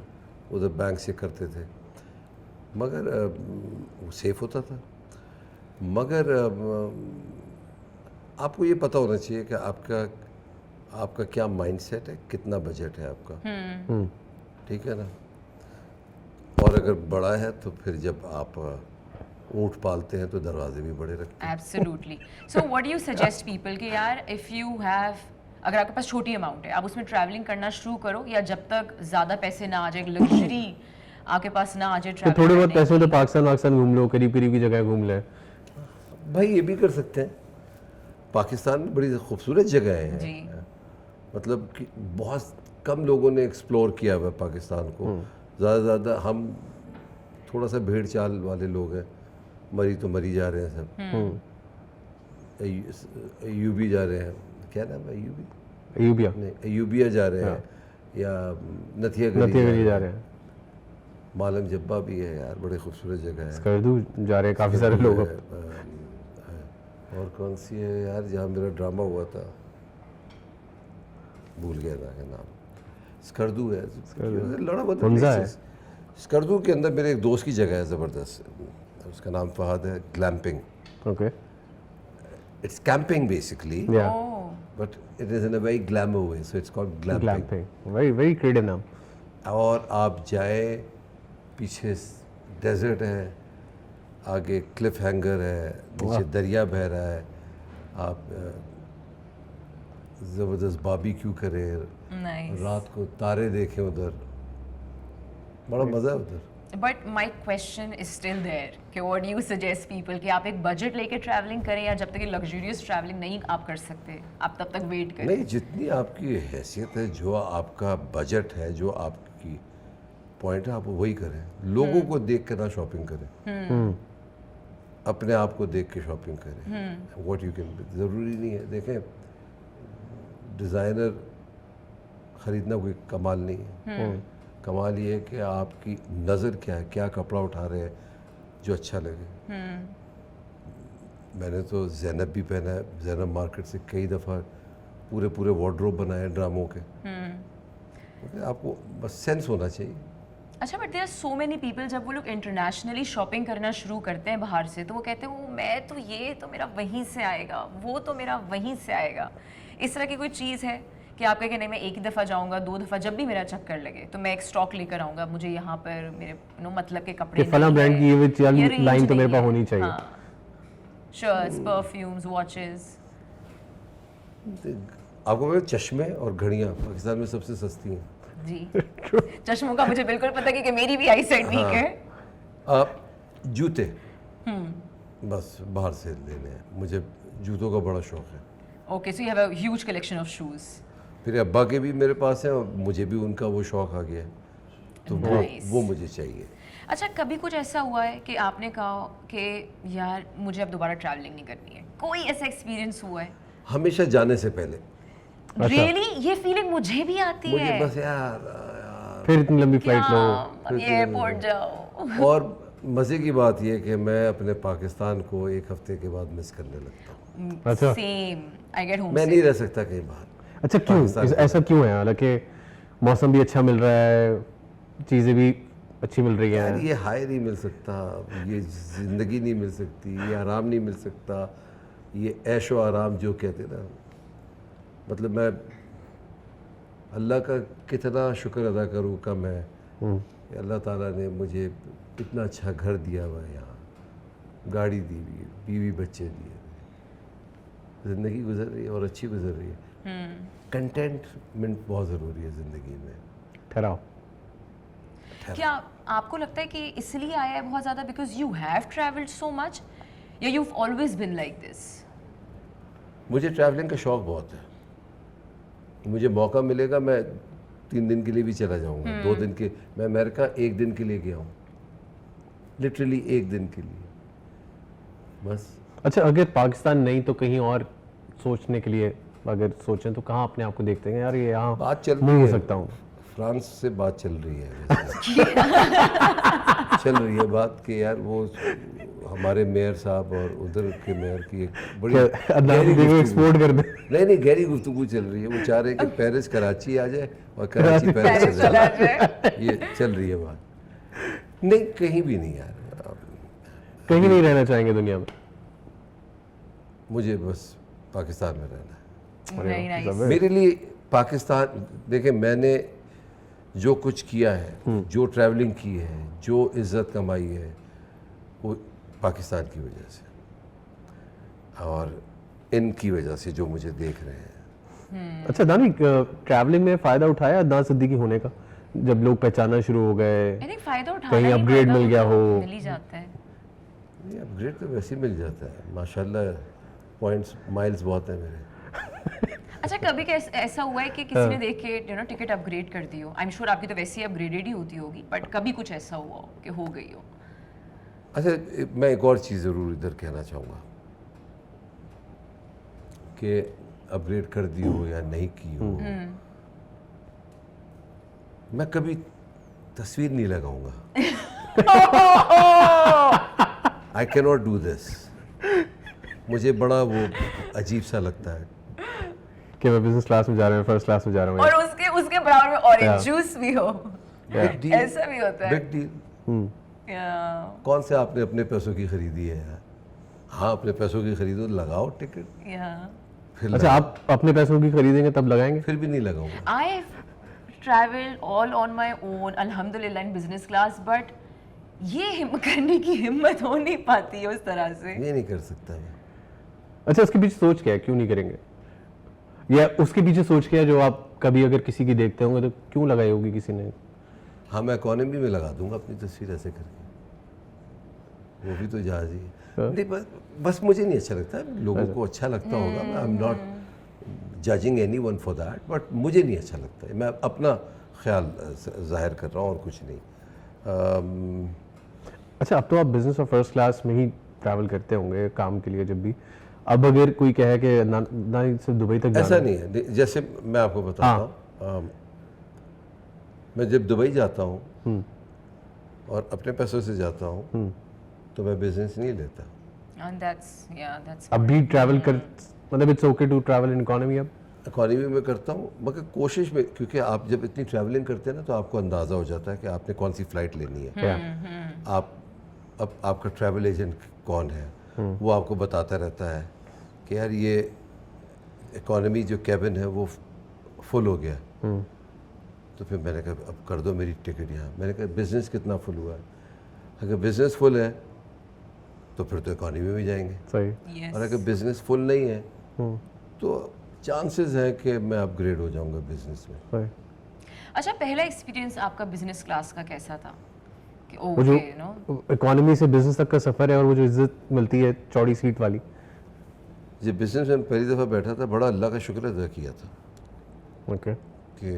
उधर बैंक से करते थे, मगर वो सेफ होता था। मगर आपको ये पता होना चाहिए कि आपका क्या माइंडसेट है, कितना बजट है आपका, ठीक है ना। और अगर बड़ा है तो फिर जब आप ऊँट पालते हैं तो दरवाजे भी बड़े रखते हैं। Absolutely. So what do you suggest people कि यार इफ़ यू हैव, अगर आपके पास छोटी अमाउंट है, आप उसमें ट्रैवलिंग करना शुरू करो, या जब तक ज़्यादा पैसे ना आ जाए, लग्जरी आपके पास ना आ जाए तो ट्रैवल थोड़े बहुत करने पैसे में तो की? पाकिस्तान घूम लो, करीब करीब की जगह घूम ले। भाई ये भी कर सकते हैं, पाकिस्तान में बड़ी खूबसूरत जगह हैं। जी। मतलब कि बहुत कम लोगों ने एक्सप्लोर किया हुआ है पाकिस्तान को। ज़्यादा से ज़्यादा हम थोड़ा सा भेड़ चाल वाले लोग हैं, मरी तो मरी जा रहे हैं सब। यूबी जा रहे हैं, क्या नाम है यूबी, यूबिया, नहीं यूबिया जा रहे हैं, या नथिया गली जा रहे हैं, मालम जब्बा भी है यार, बड़े खूबसूरत जगह है। स्कर्दू जा रहे हैं काफ़ी सारे लोग। और कौन सी है यार जहाँ मेरा ड्रामा हुआ था, भूल गया ना का नाम, स्कर्दू है, लड़ा बहुत हुंजा है। स्कर्दू के अंदर मेरे एक दोस्त की जगह है ज़बरदस्त, उसका नाम फहद है, glamping. Okay, it's camping basically, yeah oh, but it is in a very glamour way, so it's called glamping. Glamping, very very creative नाम। और आप जाए, पीछे डेजर्ट है, आगे क्लिफ हैंगर है, नीचे दरिया बह रहा है, आप ज़बरदस्त बारबेक्यू करें, नाइस। रात को तारे देखें उधर, बड़ा मज़ा है उधर। But my question is still there कि what do you suggest people कि आप एक बजट लेके ट्रैवलिंग करें, या जब तक ये लग्जरियस ट्रैवलिंग नहीं आप कर सकते आप तब तक वेट करें? नहीं, जितनी आपकी हैसियत है, जो आपका बजट है, जो आपकी पॉइंट है, आप वही करें। लोगों को देख कर ना शॉपिंग करें, अपने आप को देख के शॉपिंग करें। व्हाट यू कैन, ज़रूरी नहीं है, देखें डिज़ाइनर ख़रीदना कोई कमाल नहीं है। कमाल ये है कि आपकी नज़र क्या है, क्या कपड़ा उठा रहे हैं जो अच्छा लगे। मैंने तो ज़ैनब भी पहना है, ज़ैनब मार्केट से कई दफ़ा पूरे पूरे वार्डरोब बनाए ड्रामों के। आपको बस सेंस होना चाहिए। अच्छा but there are so many people, जब वो लोग इंटरनेशनली शॉपिंग करना शुरू करते हैं बाहर से, तो वो कहते हैं वो मैं तो ये तो मेरा वहीं से आएगा, वो तो मेरा वहीं से आएगा। इस तरह की कोई चीज़ है कि आप कहें कि नहीं मैं एक ही दफ़ा जाऊंगा, 2 दफ़ा, जब भी मेरा चक्कर लगे तो मैं एक स्टॉक लेकर आऊंगा, मुझे यहाँ पर मेरे मतलब के कपड़े कि फला नहीं ब्रांड है, की ये चल ये range लाइन तो मेरे नहीं पास है। होनी चाहिए। हाँ, शर्ट्स, परफ्यूम्स, वॉचेस। आपको पता है चश्मे और घड़ियाँ पाकिस्तान में सबसे सस्ती हैं। जी चश्मों का मुझे बिल्कुल पता है क्योंकि मेरी भी आई साइड वीक है। आप जूते बस बाहर से लेने हैं, मुझे जूतों का बड़ा शौक है। Okay, so you have a huge collection of shoes. फिर अब्बा के भी मेरे पास है और मुझे भी उनका वो शौक आ गया है, तो Nice. वो मुझे चाहिए। अच्छा, कभी कुछ ऐसा हुआ है कि आपने कहा कि यार मुझे अब दोबारा ट्रैवलिंग नहीं करनी है? कोई ऐसा एक्सपीरियंस हुआ है? हमेशा जाने से पहले रियली ये फीलिंग मुझे भी आती मुझे है। बस यार फिर इतनी लंबी फ्लाइट लो। क्या एयरपोर्ट जाओ। और मज़े की बात यह कि मैं अपने पाकिस्तान को एक हफ्ते के बाद मिस करने लगता हूँ। अच्छा। सेम, आई गेट होम मैं नहीं रह सकता कहीं बाहर। अच्छा क्यों पाकिस्तान ऐसा क्यों है? हालांकि मौसम भी अच्छा मिल रहा है, चीज़ें भी अच्छी मिल रही यार हैं। ये हाय नहीं मिल सकता, ये ज़िंदगी नहीं मिल सकती, ये आराम नहीं मिल सकता, ये ऐशो आराम जो कहते ना, मतलब मैं अल्लाह का कितना शुक्र अदा करूँ कम है कि अल्लाह ताला ने मुझे इतना अच्छा घर दिया हुआ है, यहाँ गाड़ी दी हुई है, बीवी बच्चे दिए, ज़िंदगी गुजर रही है और अच्छी गुजर रही है। कंटेंटमेंट बहुत ज़रूरी है ज़िंदगी में। ठहराओ। क्या आपको लगता है कि इसलिए आया है बहुत ज़्यादा because you have travelled so much, या you have always been like this? मुझे ट्रैवलिंग का शौक़ बहुत है, मुझे मौका मिलेगा मैं 3 दिन के लिए भी चला जाऊंगा, 2 दिन के। मैं अमेरिका 1 दिन के लिए गया हूँ, लिटरली 1 दिन के लिए बस। अच्छा, अगर पाकिस्तान नहीं तो कहीं और सोचने के लिए अगर सोचें तो कहाँ अपने आप को देखते हैं? यार ये यहाँ बात चल मूव रही हो है, सकता हूँ। फ्रांस से बात चल रही है वैसे। चल रही है बात कि यार वो हमारे मेयर साहब और उधर के मेयर की एक बड़ी गहरी गुफ्तगू- एक्सपोर्ट कर दे। नहीं गहरी गुफ्तगू चल रही है। वो चाह रहे हैं कि पेरिस कराची आ जाए और कराची पेरिस पेरिस चला चला जाए। जाए। ये चल रही है बात। नहीं कहीं भी नहीं यार, कहीं नहीं रहना चाहेंगे दुनिया में? मुझे बस पाकिस्तान में रहना है। नहीं नाइस। जबरदस्त। मेरे लिए पाकिस्तान, देखिए मैंने जो कुछ किया है, जो ट्रैवलिंग की है, जो इज़्ज़त कमाई है, वो पाकिस्तान की वजह से और इनकी वजह से जो मुझे देख रहे हैं। अच्छा दानी, ट्रैवलिंग में फ़ायदा उठाया अदनान सिद्दीकी होने का? जब लोग पहचानना शुरू हो गए, आई थिंक फायदा उठाना कहीं ही upgrade पड़ेगा, मिल गया हो। मिल ही जाता है। ये अपग्रेड तो वैसे ही मिल जाता है माशाल्लाह, पॉइंट्स माइल्स बहुत हैं मेरे। अच्छा, कभी ऐसा हुआ है कि किसी ने देख के यू नो टिकट अपग्रेड कर दी हो? आई एम श्योर आपकी तो वैसे ही अपग्रेडेड ही होती होगी, बट कभी कुछ ऐसा हुआ हो कि हो गई हो? अच्छा, मैं एक और चीज़ ज़रूर इधर कहना चाहूँगा कि अपग्रेड कर दी हो या नहीं की हो, मैं कभी तस्वीर नहीं लगाऊंगा। I can not do this. मुझे बड़ा वो अजीब सा लगता है। कि मैं बिजनेस क्लास में जा रहा हूँ, फर्स्ट क्लास में जा रहा हूँ। और उसके बराबर में ऑरेंज Yeah. जूस भी हो, बिग डील, ऐसा भी होता है। Big deal. या कौन से आपने अपने पैसों की खरीदी है यार? हाँ, अपने पैसों की खरीदो, लगाओ टिकट, या फिर अच्छा, आप अपने पैसों की खरीदेंगे तब लगाएंगे? फिर भी नहीं लगाऊंगा। I travel all on my own अल्हम्दुलिल्लाह इन बिजनेस क्लास, बट ये करने की हिम्मत हो नहीं पाती है उस तरह से। ये नहीं कर सकता मैं। अच्छा, उसके पीछे सोच क्या है, क्यों नहीं करेंगे? या उसके पीछे सोच क्या है जो आप कभी अगर किसी की देखते होंगे तो क्यों लगाई होगी किसी ने? हाँ, मैं इकोनॉमी में लगा दूंगा अपनी तस्वीर ऐसे करके, वो भी तो जहाज ही है। नहीं, बस मुझे नहीं अच्छा लगता, लोगों को अच्छा लगता होगा। I am not judging any one for that, but मुझे नहीं अच्छा लगता है। मैं अपना ख्याल जाहिर कर रहा हूँ और कुछ नहीं। अच्छा, अब तो आप बिजनेस और फर्स्ट क्लास में ही ट्रैवल करते होंगे काम के लिए जब भी। अब अगर कोई कहे कि ना सिर्फ दुबई तक जाना ऐसा है। नहीं है। जैसे मैं आपको बताता हूँ, मैं जब दुबई जाता हूँ और अपने पैसों से जाता हूँ तो मैं बिजनेस नहीं लेता। And that's अब भी ट्रैवल कर, मतलब it's okay to travel in economy अब? इकॉनमी में करता हूँ, मगर कोशिश में, क्योंकि आप जब इतनी ट्रैवलिंग करते हैं ना तो आपको अंदाज़ा हो जाता है कि आपने कौन सी फ़्लाइट लेनी है। Yeah. अब आपका ट्रैवल एजेंट कौन है, वो आपको बताता रहता है कि यार ये इकॉनमी जो कैबिन है वो फुल हो गया। तो फिर मैंने कहा अब कर दो मेरी टिकट यहाँ। मैंने कहा बिज़नेस कितना फुल हुआ है, अगर बिज़नेस फुल है तो फिर तो इकॉनमी में भी जाएंगे, सही। Yes. और अगर बिज़नेस फुल नहीं है तो चांसेस हैं कि मैं अपग्रेड हो जाऊंगा बिज़नेस में। सही। अच्छा, पहला एक्सपीरियंस आपका बिजनेस क्लास का कैसा था? कि वो जो ओके नो इकोनॉमी से बिजनेस तक का सफर है और वो जो इज्जत मिलती है चौड़ी सीट वाली। जब बिज़नेस में पहली दफ़ा बैठा था बड़ा अल्लाह का शुक्र अदा किया था ओके। कि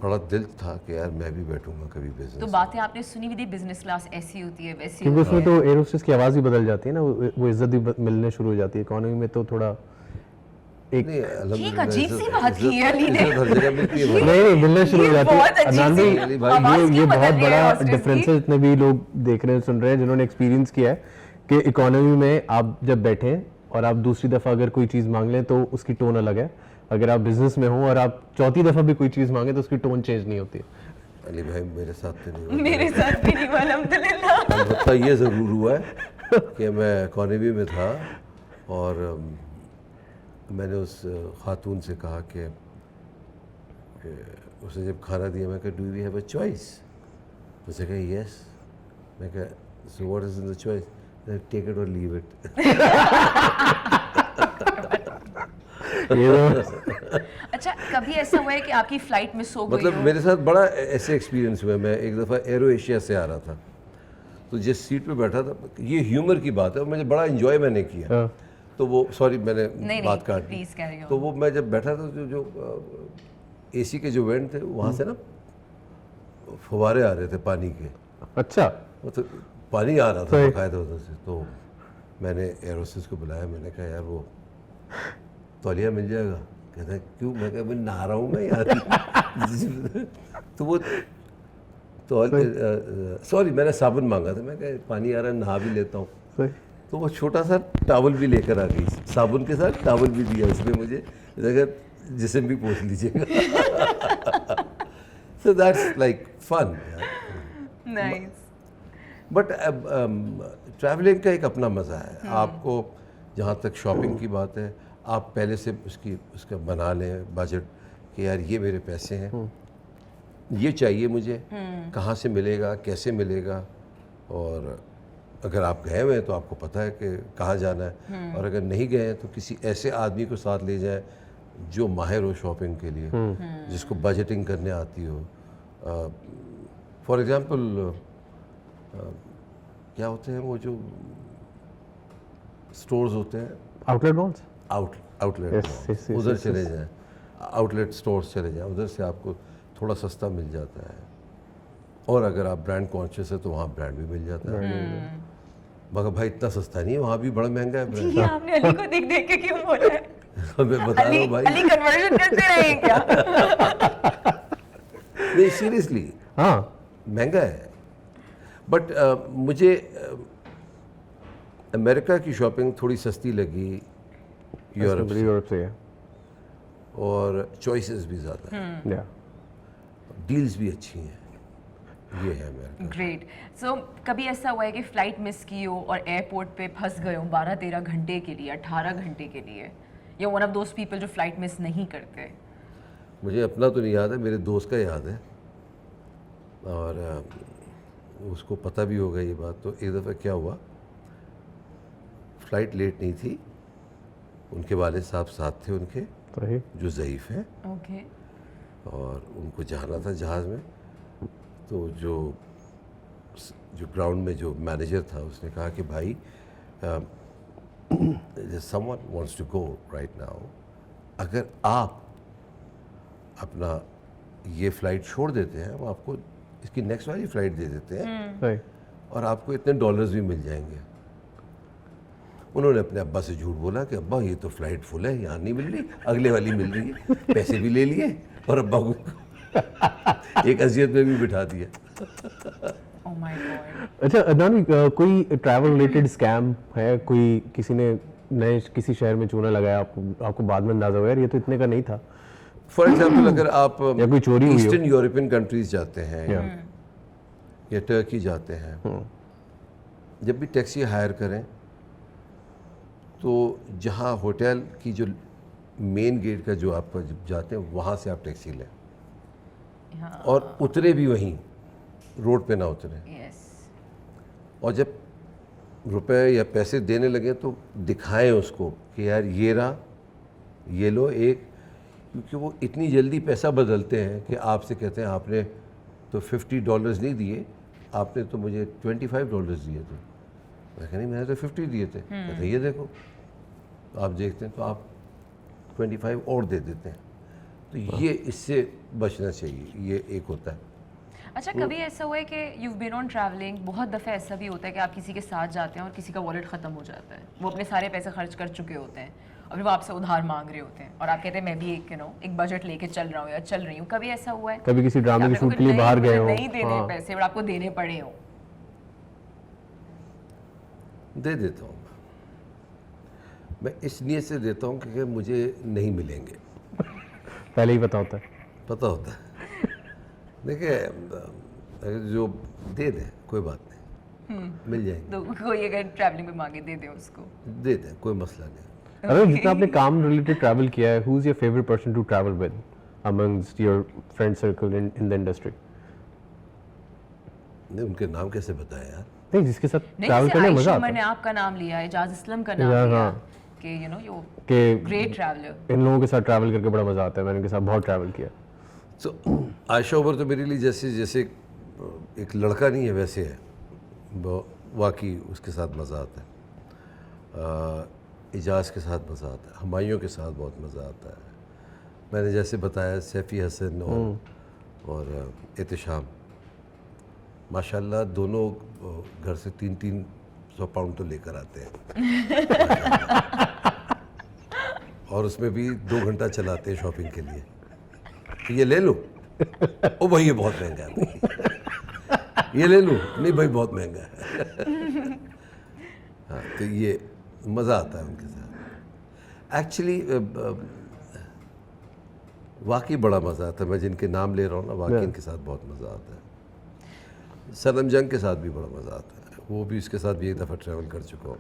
बड़ा दिल था कि यार मैं भी बैठूंगा कभी तो बिज़नेस। बातें आपने सुनी हुई थी बिजनेस क्लास ऐसी होती है वैसी क्योंकि होती उसमें है। तो एयर होस्टेस की आवाज़ भी बदल जाती है ना, वो इज्जत भी मिलने शुरू हो जाती है। इकोनॉमी में तो थोड़ा एक नहीं, अल्हम्दुलिल्लाह, अजीब सी इज्जत- बात की है अली ने। इज्जत हर जगह मिलती है भाई। नहीं मिलने शुरू हो ये जाती बहुत है। अजीब अदनान सी भाई, भाई, आवाज़ ये क्यों बदल बहुत रही है बड़ा hostess डिफरेंस की? है। जितने भी लोग देख रहे हैं सुन रहे हैं जिन्होंने एक्सपीरियंस किया है कि इकोनॉमी में आप जब बैठे और आप दूसरी दफ़ा अगर कोई चीज़ मांग लें तो उसकी टोन अलग है। अगर आप बिजनेस में हो और आप चौथी दफ़ा भी कोई चीज़ मांगे तो उसकी टोन चेंज नहीं होती। अली भाई मेरे साथ तो नहीं हुआ। मेरे साथ भी नहीं हुआ अल्हम्दुलिल्लाह। अलबत्ता ये ज़रूर हुआ है कि मैं इकॉनमी में था और मैंने उस खातून से कहा कि उसने जब खाना दिया, मैं कहा do we have a choice? उसने कहा यस। मैं कहा so what is in the choice? Take it और लीव इट। ये तो अच्छा, कभी ऐसा हुआ है कि आपकी फ्लाइट मिस हो गई मतलब हो? मेरे साथ बड़ा ऐसे एक्सपीरियंस हुआ। मैं एक दफ़ा एरो एशिया से आ रहा था, तो जिस सीट पे बैठा था, ये ह्यूमर की बात है और मुझे बड़ा इन्जॉय मैंने किया। हाँ। तो वो सॉरी मैंने नहीं बात काट दी। प्लीज कैरी तो ऑन। वो मैं जब बैठा था तो जो एसी के जो वेंट थे वहाँ से ना फुवारे आ रहे थे पानी के, अच्छा। वो तो पानी आ रहा था सही। बाकायदा उधर से। तो मैंने एयर होस्टेस को बुलाया, मैंने कहा यार वो तौलिया मिल जाएगा? कहता है क्यों? मैं कहा मैं नहा रहा हूँ ना यार। तो वो तो सॉरी मैंने साबुन मांगा था, मैं कहा पानी आ रहा है नहा भी लेता हूँ। सही। तो वो छोटा सा टावल भी लेकर आ गई, साबुन के साथ टावल भी दिया उसने मुझे, अगर जिसम भी पोंछ लीजिएगा। So that's like fun. Nice. But travelling का एक अपना मज़ा है। आपको जहाँ तक शॉपिंग की बात है, आप पहले से उसका बना लें बजट कि यार ये मेरे पैसे हैं, ये चाहिए मुझे, कहाँ से मिलेगा, कैसे मिलेगा। और अगर आप गए हुए हैं तो आपको पता है कि कहाँ जाना है, और अगर नहीं गए हैं तो किसी ऐसे आदमी को साथ ले जाएं जो माहिर हो शॉपिंग के लिए, जिसको बजटिंग करने आती हो। फॉर एग्ज़ाम्पल क्या होते हैं वो जो स्टोर्स होते हैं, outlet malls. Outlet Yes, yes, yes, उधर yes, चले जाएं, आउटलेट स्टोर्स चले जाएं, उधर से आपको थोड़ा सस्ता मिल जाता है। और अगर आप ब्रांड कॉन्शियस है तो वहाँ ब्रांड भी मिल जाता है। मगर भाई इतना सस्ता नहीं है, वहाँ भी बड़ा महंगा है ब्रांड। ये आपने अली को देख देख के क्यों बोला है? मैं बता रहा अली हूँ भाई, अली कन्वर्जन करते रहे हैं क्या? नहीं सीरियसली हाँ। महंगा है। बट मुझे अमेरिका की शॉपिंग थोड़ी सस्ती लगी, यूरोप से, यूरोप से और चॉइसेस भी ज़्यादा हैं, या डील्स भी अच्छी हैं। ये है अमेरिका। ग्रेट। सो कभी ऐसा हुआ है कि फ्लाइट मिस की हो और एयरपोर्ट पे फंस गए हो 12-13 घंटे के लिए, 18 घंटे के लिए, या वन ऑफ दोज पीपल जो फ्लाइट मिस नहीं करते? मुझे अपना तो नहीं याद है, मेरे दोस्त का याद है, और उसको पता भी होगा ये बात। तो एक दफ़ा क्या हुआ, फ़्लाइट लेट नहीं थी, उनके वाले साहब साथ थे उनके, सही। जो ज़ईफ़ हैं, ओके। और उनको जाना था जहाज़ में। तो जो ग्राउंड में जो मैनेजर था उसने कहा कि भाई someone wants to go right now, अगर आप अपना ये फ़्लाइट छोड़ देते हैं, हम आपको इसकी नेक्स्ट वाली फ़्लाइट दे देते हैं सही। और आपको इतने डॉलर्स भी मिल जाएंगे। उन्होंने अपने अब्बा से झूठ बोला कि अब्बा ये तो फ़्लाइट फुल है, यहाँ नहीं मिल रही, अगले वाली मिल रही है। पैसे भी ले लिए और अब्बा को एक अजियत में भी बिठा दिया। Oh my God. अच्छा अदनान, कोई ट्रैवल रिलेटेड स्कैम है? कोई किसी ने नए किसी शहर में चूना लगाया, आपको बाद में अंदाजा हुआ यार ये तो इतने का नहीं था? फॉर एग्जाम्पल अगर आप या कोई चोरी हुई हो? ईस्टर्न यूरोपियन कंट्रीज जाते हैं या टर्की जाते हैं, जब भी टैक्सी हायर करें तो जहाँ होटल की जो मेन गेट का जो आप जब जाते हैं वहाँ से आप टैक्सी लें और उतरे भी वहीं, रोड पे ना उतरे। यस, और जब रुपए या पैसे देने लगे तो दिखाएं उसको कि यार ये रहा, ये लो एक, क्योंकि वो इतनी जल्दी पैसा बदलते हैं कि आपसे कहते हैं आपने तो $50 नहीं दिए, आपने तो मुझे $25 दिए थे। मैं कहा नहीं, मैंने तो 50 दिए थे। कहते ये देखो, तो आप देखते हैं तो आप 25 और दे देते हैं। तो ये इससे बचना चाहिए, ये एक होता है। अच्छा, कभी ऐसा हुआ है कि यू बीन ऑन ट्रैवलिंग, बहुत दफ़े ऐसा भी होता है कि आप किसी के साथ जाते हैं और किसी का वॉलेट ख़त्म हो जाता है, वो अपने सारे पैसे खर्च कर चुके होते हैं और फिर वो आपसे उधार मांग रहे होते हैं और आप कहते हैं मैं भी एक बजट लेके चल रहा हूँ या चल रही हूँ। कभी ऐसा हुआ है? कभी किसी ड्रामे की आपने शूट के लिए नहीं, बाहर गए मुझे हो? नहीं देने पैसे और आपको देने पड़े हो? दे देता हूँ मैं इस नियत से देता हूँ क्योंकि मुझे नहीं मिलेंगे, पहले ही पता होता है। पता होता है। देखिए अगर जो दे दे कोई बात नहीं, मिल जाएंगे। तो कोई अगर ट्रैवलिंग में मांगे दे दे उसको, दे दें, कोई मसला नहीं। अरे जितना आपने काम रिलेटेड ट्रैवल किया है, who is your favourite person to travel with amongst your friend circle in the industry? नहीं, उनके नाम कैसे बताएं यार? नहीं, जिसके साथ नहीं, ट्रैवल जैसे करने में आयशा मजा उमर आता ने है आपका नाम लिया, एजाज असलम का नाम या, लिया हाँ। कि यू कि ग्रेट ट्रैवलर। इन लोगों के साथ ट्रैवल करके बड़ा मजा आता है। मैंने उनके साथ बहुत ट्रैवल किया। तो आयशा उमर तो मेरे लिए जैसे जैसे एक लड़का नहीं है वैसे है, वो वाकई उसके साथ मज़ा आता है। इजाज़ के साथ मज़ा आता है, हुमायूं के साथ बहुत मज़ा आता है। मैंने जैसे बताया सैफ़ी हसन और एहतिशाम, माशाल्लाह दोनों घर से 300 पाउंड तो लेकर आते हैं और उसमें भी 2 घंटा चलाते हैं शॉपिंग के लिए। तो ये ले लो, ओ भाई ये बहुत महंगा है भाई, ये ले लो, नहीं भाई बहुत महंगा है। हाँ, तो ये मज़ा आता है उनके साथ। एक्चुअली वाकई बड़ा मज़ा आता है। मैं जिनके नाम ले रहा हूँ ना, वाकई इनके साथ बहुत मज़ा आता है। सनम जंग के साथ भी बड़ा मज़ा आता है, वो भी उसके साथ भी एक दफ़ा ट्रैवल कर चुका हूँ।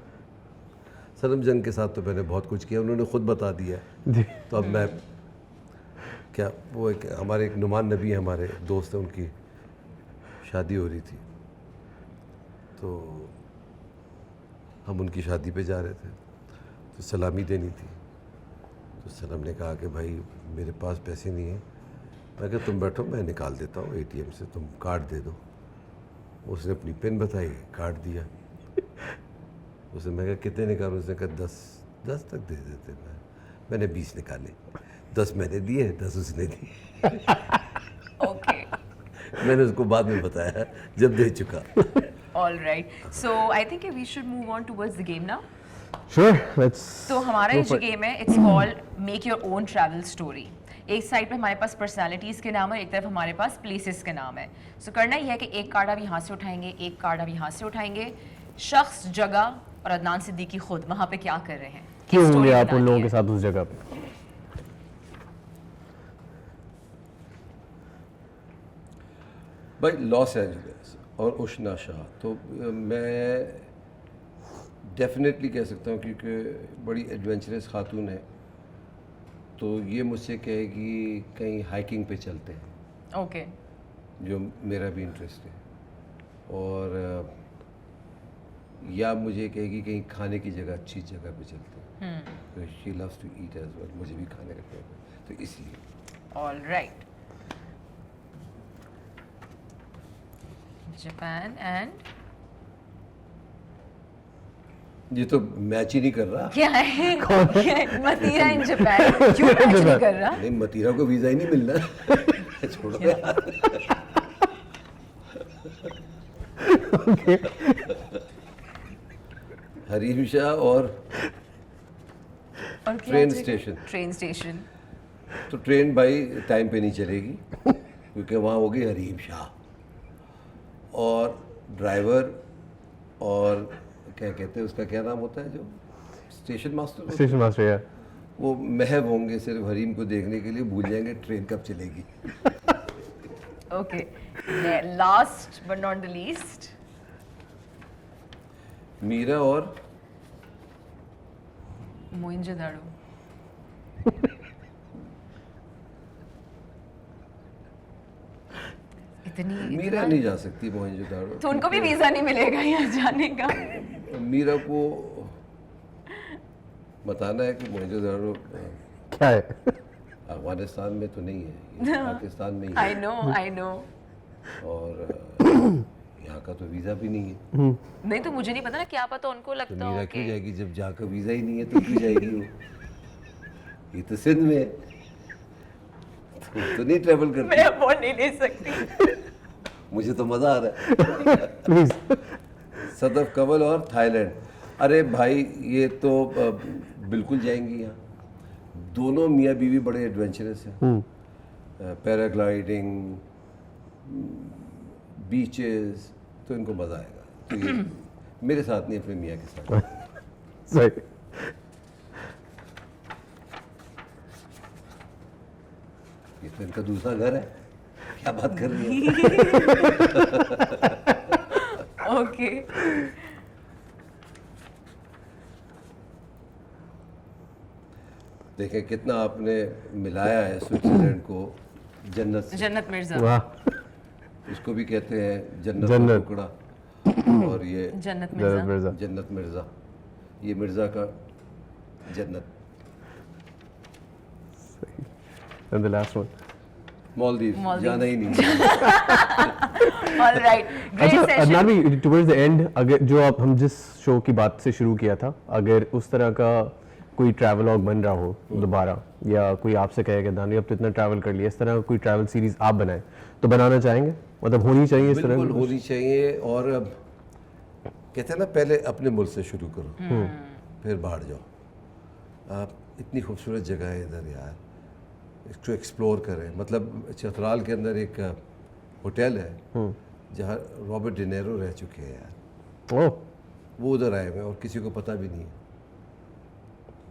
सनम जंग के साथ तो मैंने बहुत कुछ किया, उन्होंने ख़ुद बता दिया। तो अब मैं क्या, वो एक हमारे एक नुमान नबी हमारे दोस्त हैं, उनकी शादी हो रही थी, तो हम उनकी शादी पे जा रहे थे, तो सलामी देनी थी। तो सनम ने कहा कि भाई मेरे पास पैसे नहीं हैं। मैं कहा तुम बैठो, मैं निकाल देता हूँ ATM से, तुम कार्ड दे दो। उसने अपनी पिन बताई, कार्ड दिया। उसने, मैं कहा कितने निकालूं? उसने कहा 10 तक दे देते। मैंने 20 निकाले, 10 मैंने दिए, 10 उसने दिए। ओके, मैंने उसको बाद में बताया जब दे चुका। All right. So I think we should move on towards the game now. Sure, let's. तो हमारा ये जो गेम है, it's called make your own travel story. एक साइड पे हमारे पास पर्सनालिटीज़ के नाम है, एक तरफ हमारे पास प्लेसेस के नाम है। सो करना ये है कि एक कार्ड आप यहाँ से उठाएंगे, एक कार्ड आप यहाँ से उठाएंगे, शख्स, जगह और अदनान सिद्दीकी खुद वहाँ पे क्या कर रहे हैं, क्यों story होंगे आप बनानी उन लोगों है। के साथ उस जगह पे? भाई लॉस एंजलिस और उशना शाह तो मैं डेफिनेटली कह सकता हूँ, क्योंकि बड़ी एडवेंचरस खातून है, तो ये मुझसे कहेगी कहीं हाइकिंग पे चलते हैं, ओके, जो मेरा भी इंटरेस्ट है। और या मुझे कहेगी कहीं खाने की जगह, अच्छी जगह पे चलते हैं, तो she loves to eat as well, मुझे भी खाने का शौक है, तो इसलिए। All right. जापान एंड ये तो मैच ही नहीं कर रहा। क्या है? मतीरा इन जापान क्यों मैच नहीं कर रहा? नहीं, मतीरा को वीज़ा ही नहीं मिलना। छोड़ो यार। हरीम शाह और ट्रेन स्टेशन। Train station. तो ट्रेन भाई टाइम पे नहीं चलेगी, क्योंकि वहाँ होगी हरीम शाह और ड्राइवर और क्या कहते हैं उसका क्या नाम होता है जो स्टेशन मास्टर स्टेशन मास्टर या वो महव होंगे सिर्फ हरीम को देखने के लिए, भूल जाएंगे ट्रेन कब चलेगी। Okay. Last but not the least. Meera और मोइंजोदाड़ो। इतनी मीरा नहीं जा सकती मोहनजोदाड़ो। तो उनको भी वीजा नहीं मिलेगा यहाँ जाने का। मीरा को बताना है कि मोहनजोदाड़ो क्या है? अफगानिस्तान में तो नहीं है, ये पाकिस्तान में ही I है, know, I know. और यहाँ का तो वीज़ा भी नहीं है। नहीं तो मुझे नहीं पता ना, क्या पता उनको तो लगता हो मीरा क्यों कि जाएगी जब जहाँ का वीज़ा ही नहीं है, तो क्यों जाएगी वो? ये तो सिंध में है, तो नहीं ट्रेवल करती। मैं अफोर्ड नहीं ले सकती। मुझे तो मज़ा आ रहा है। प्लीज सदफ कमल और थाईलैंड, अरे भाई ये तो बिल्कुल जाएंगी यहाँ। दोनों मियाँ बीवी बड़े एडवेंचरस हैं, पैराग्लाइडिंग, बीचेस, तो इनको मज़ा आएगा। तो ये मेरे साथ नहीं, अपने मियाँ के साथ। सही ये तो इनका दूसरा घर है, क्या बात कर रही है। ओके। देखें कितना आपने मिलाया है स्विट्जरलैंड को जन्नत से। जन्नत मिर्जा। वाह इसको भी कहते हैं जन्नत का जन्नत। टुकड़ा, और ये जन्नत जन्नत मिर्जा। मिर्जा जन्नत मिर्ज़ा, ये मिर्ज़ा का जन्नत। And the last one Maldives Maldives. जाना ही नहीं है। All right. Great अच्छा session. अदनान भी टुवर्ड्स द एंड, अगर जो आप हम जिस शो की बात से शुरू किया था, अगर उस तरह का कोई ट्रैवलॉग बन रहा हो दोबारा, या कोई आपसे कहे कि दानी अब तो इतना ट्रैवल कर लिया, इस तरह का कोई ट्रैवल सीरीज आप बनाएं, तो बनाना चाहेंगे? मतलब होनी चाहिए इस तरह बिल्कुल की? होनी चाहिए। और अब कहते हैं ना, पहले अपने मुल्क से शुरू करो, फिर बाहर जाओ। आप इतनी खूबसूरत जगह है इधर यार, इसको एक्सप्लोर करें। मतलब चतराल के अंदर एक होटल है जहाँ रॉबर्ट डिनेरो रह चुके हैं यार, ओह वो उधर आए हुए हैं और किसी को पता भी नहीं है।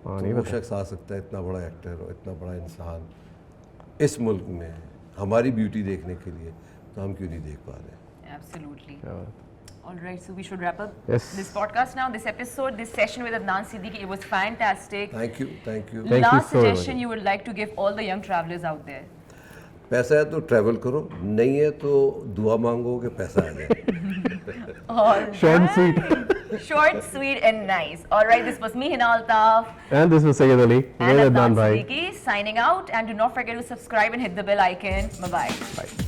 हाँ, तो नहीं वो पता। शख्स आ सकता है, इतना बड़ा एक्टर और इतना बड़ा इंसान इस मुल्क में, हमारी ब्यूटी देखने के लिए, तो हम क्यों नहीं देख पा रहे हैं? Absolutely. क्या बात। All right, so we should wrap up Yes. this podcast now, this episode, this session with Adnan Siddiqui. It was fantastic. Thank you, thank you. Thank you Last so much. suggestion you would like to give all the young travelers out there? पैसा है तो travel करो, नहीं है तो दुआ मांगो कि पैसा आ जाए। All Short and sweet. Short, sweet, and nice. All right, this was me, Hina Altaf, And this was Sayyid Ali and with Adnan Adnan Bhai. Siddiqui signing out. And do not forget to subscribe and hit the bell icon. Bye bye. Bye.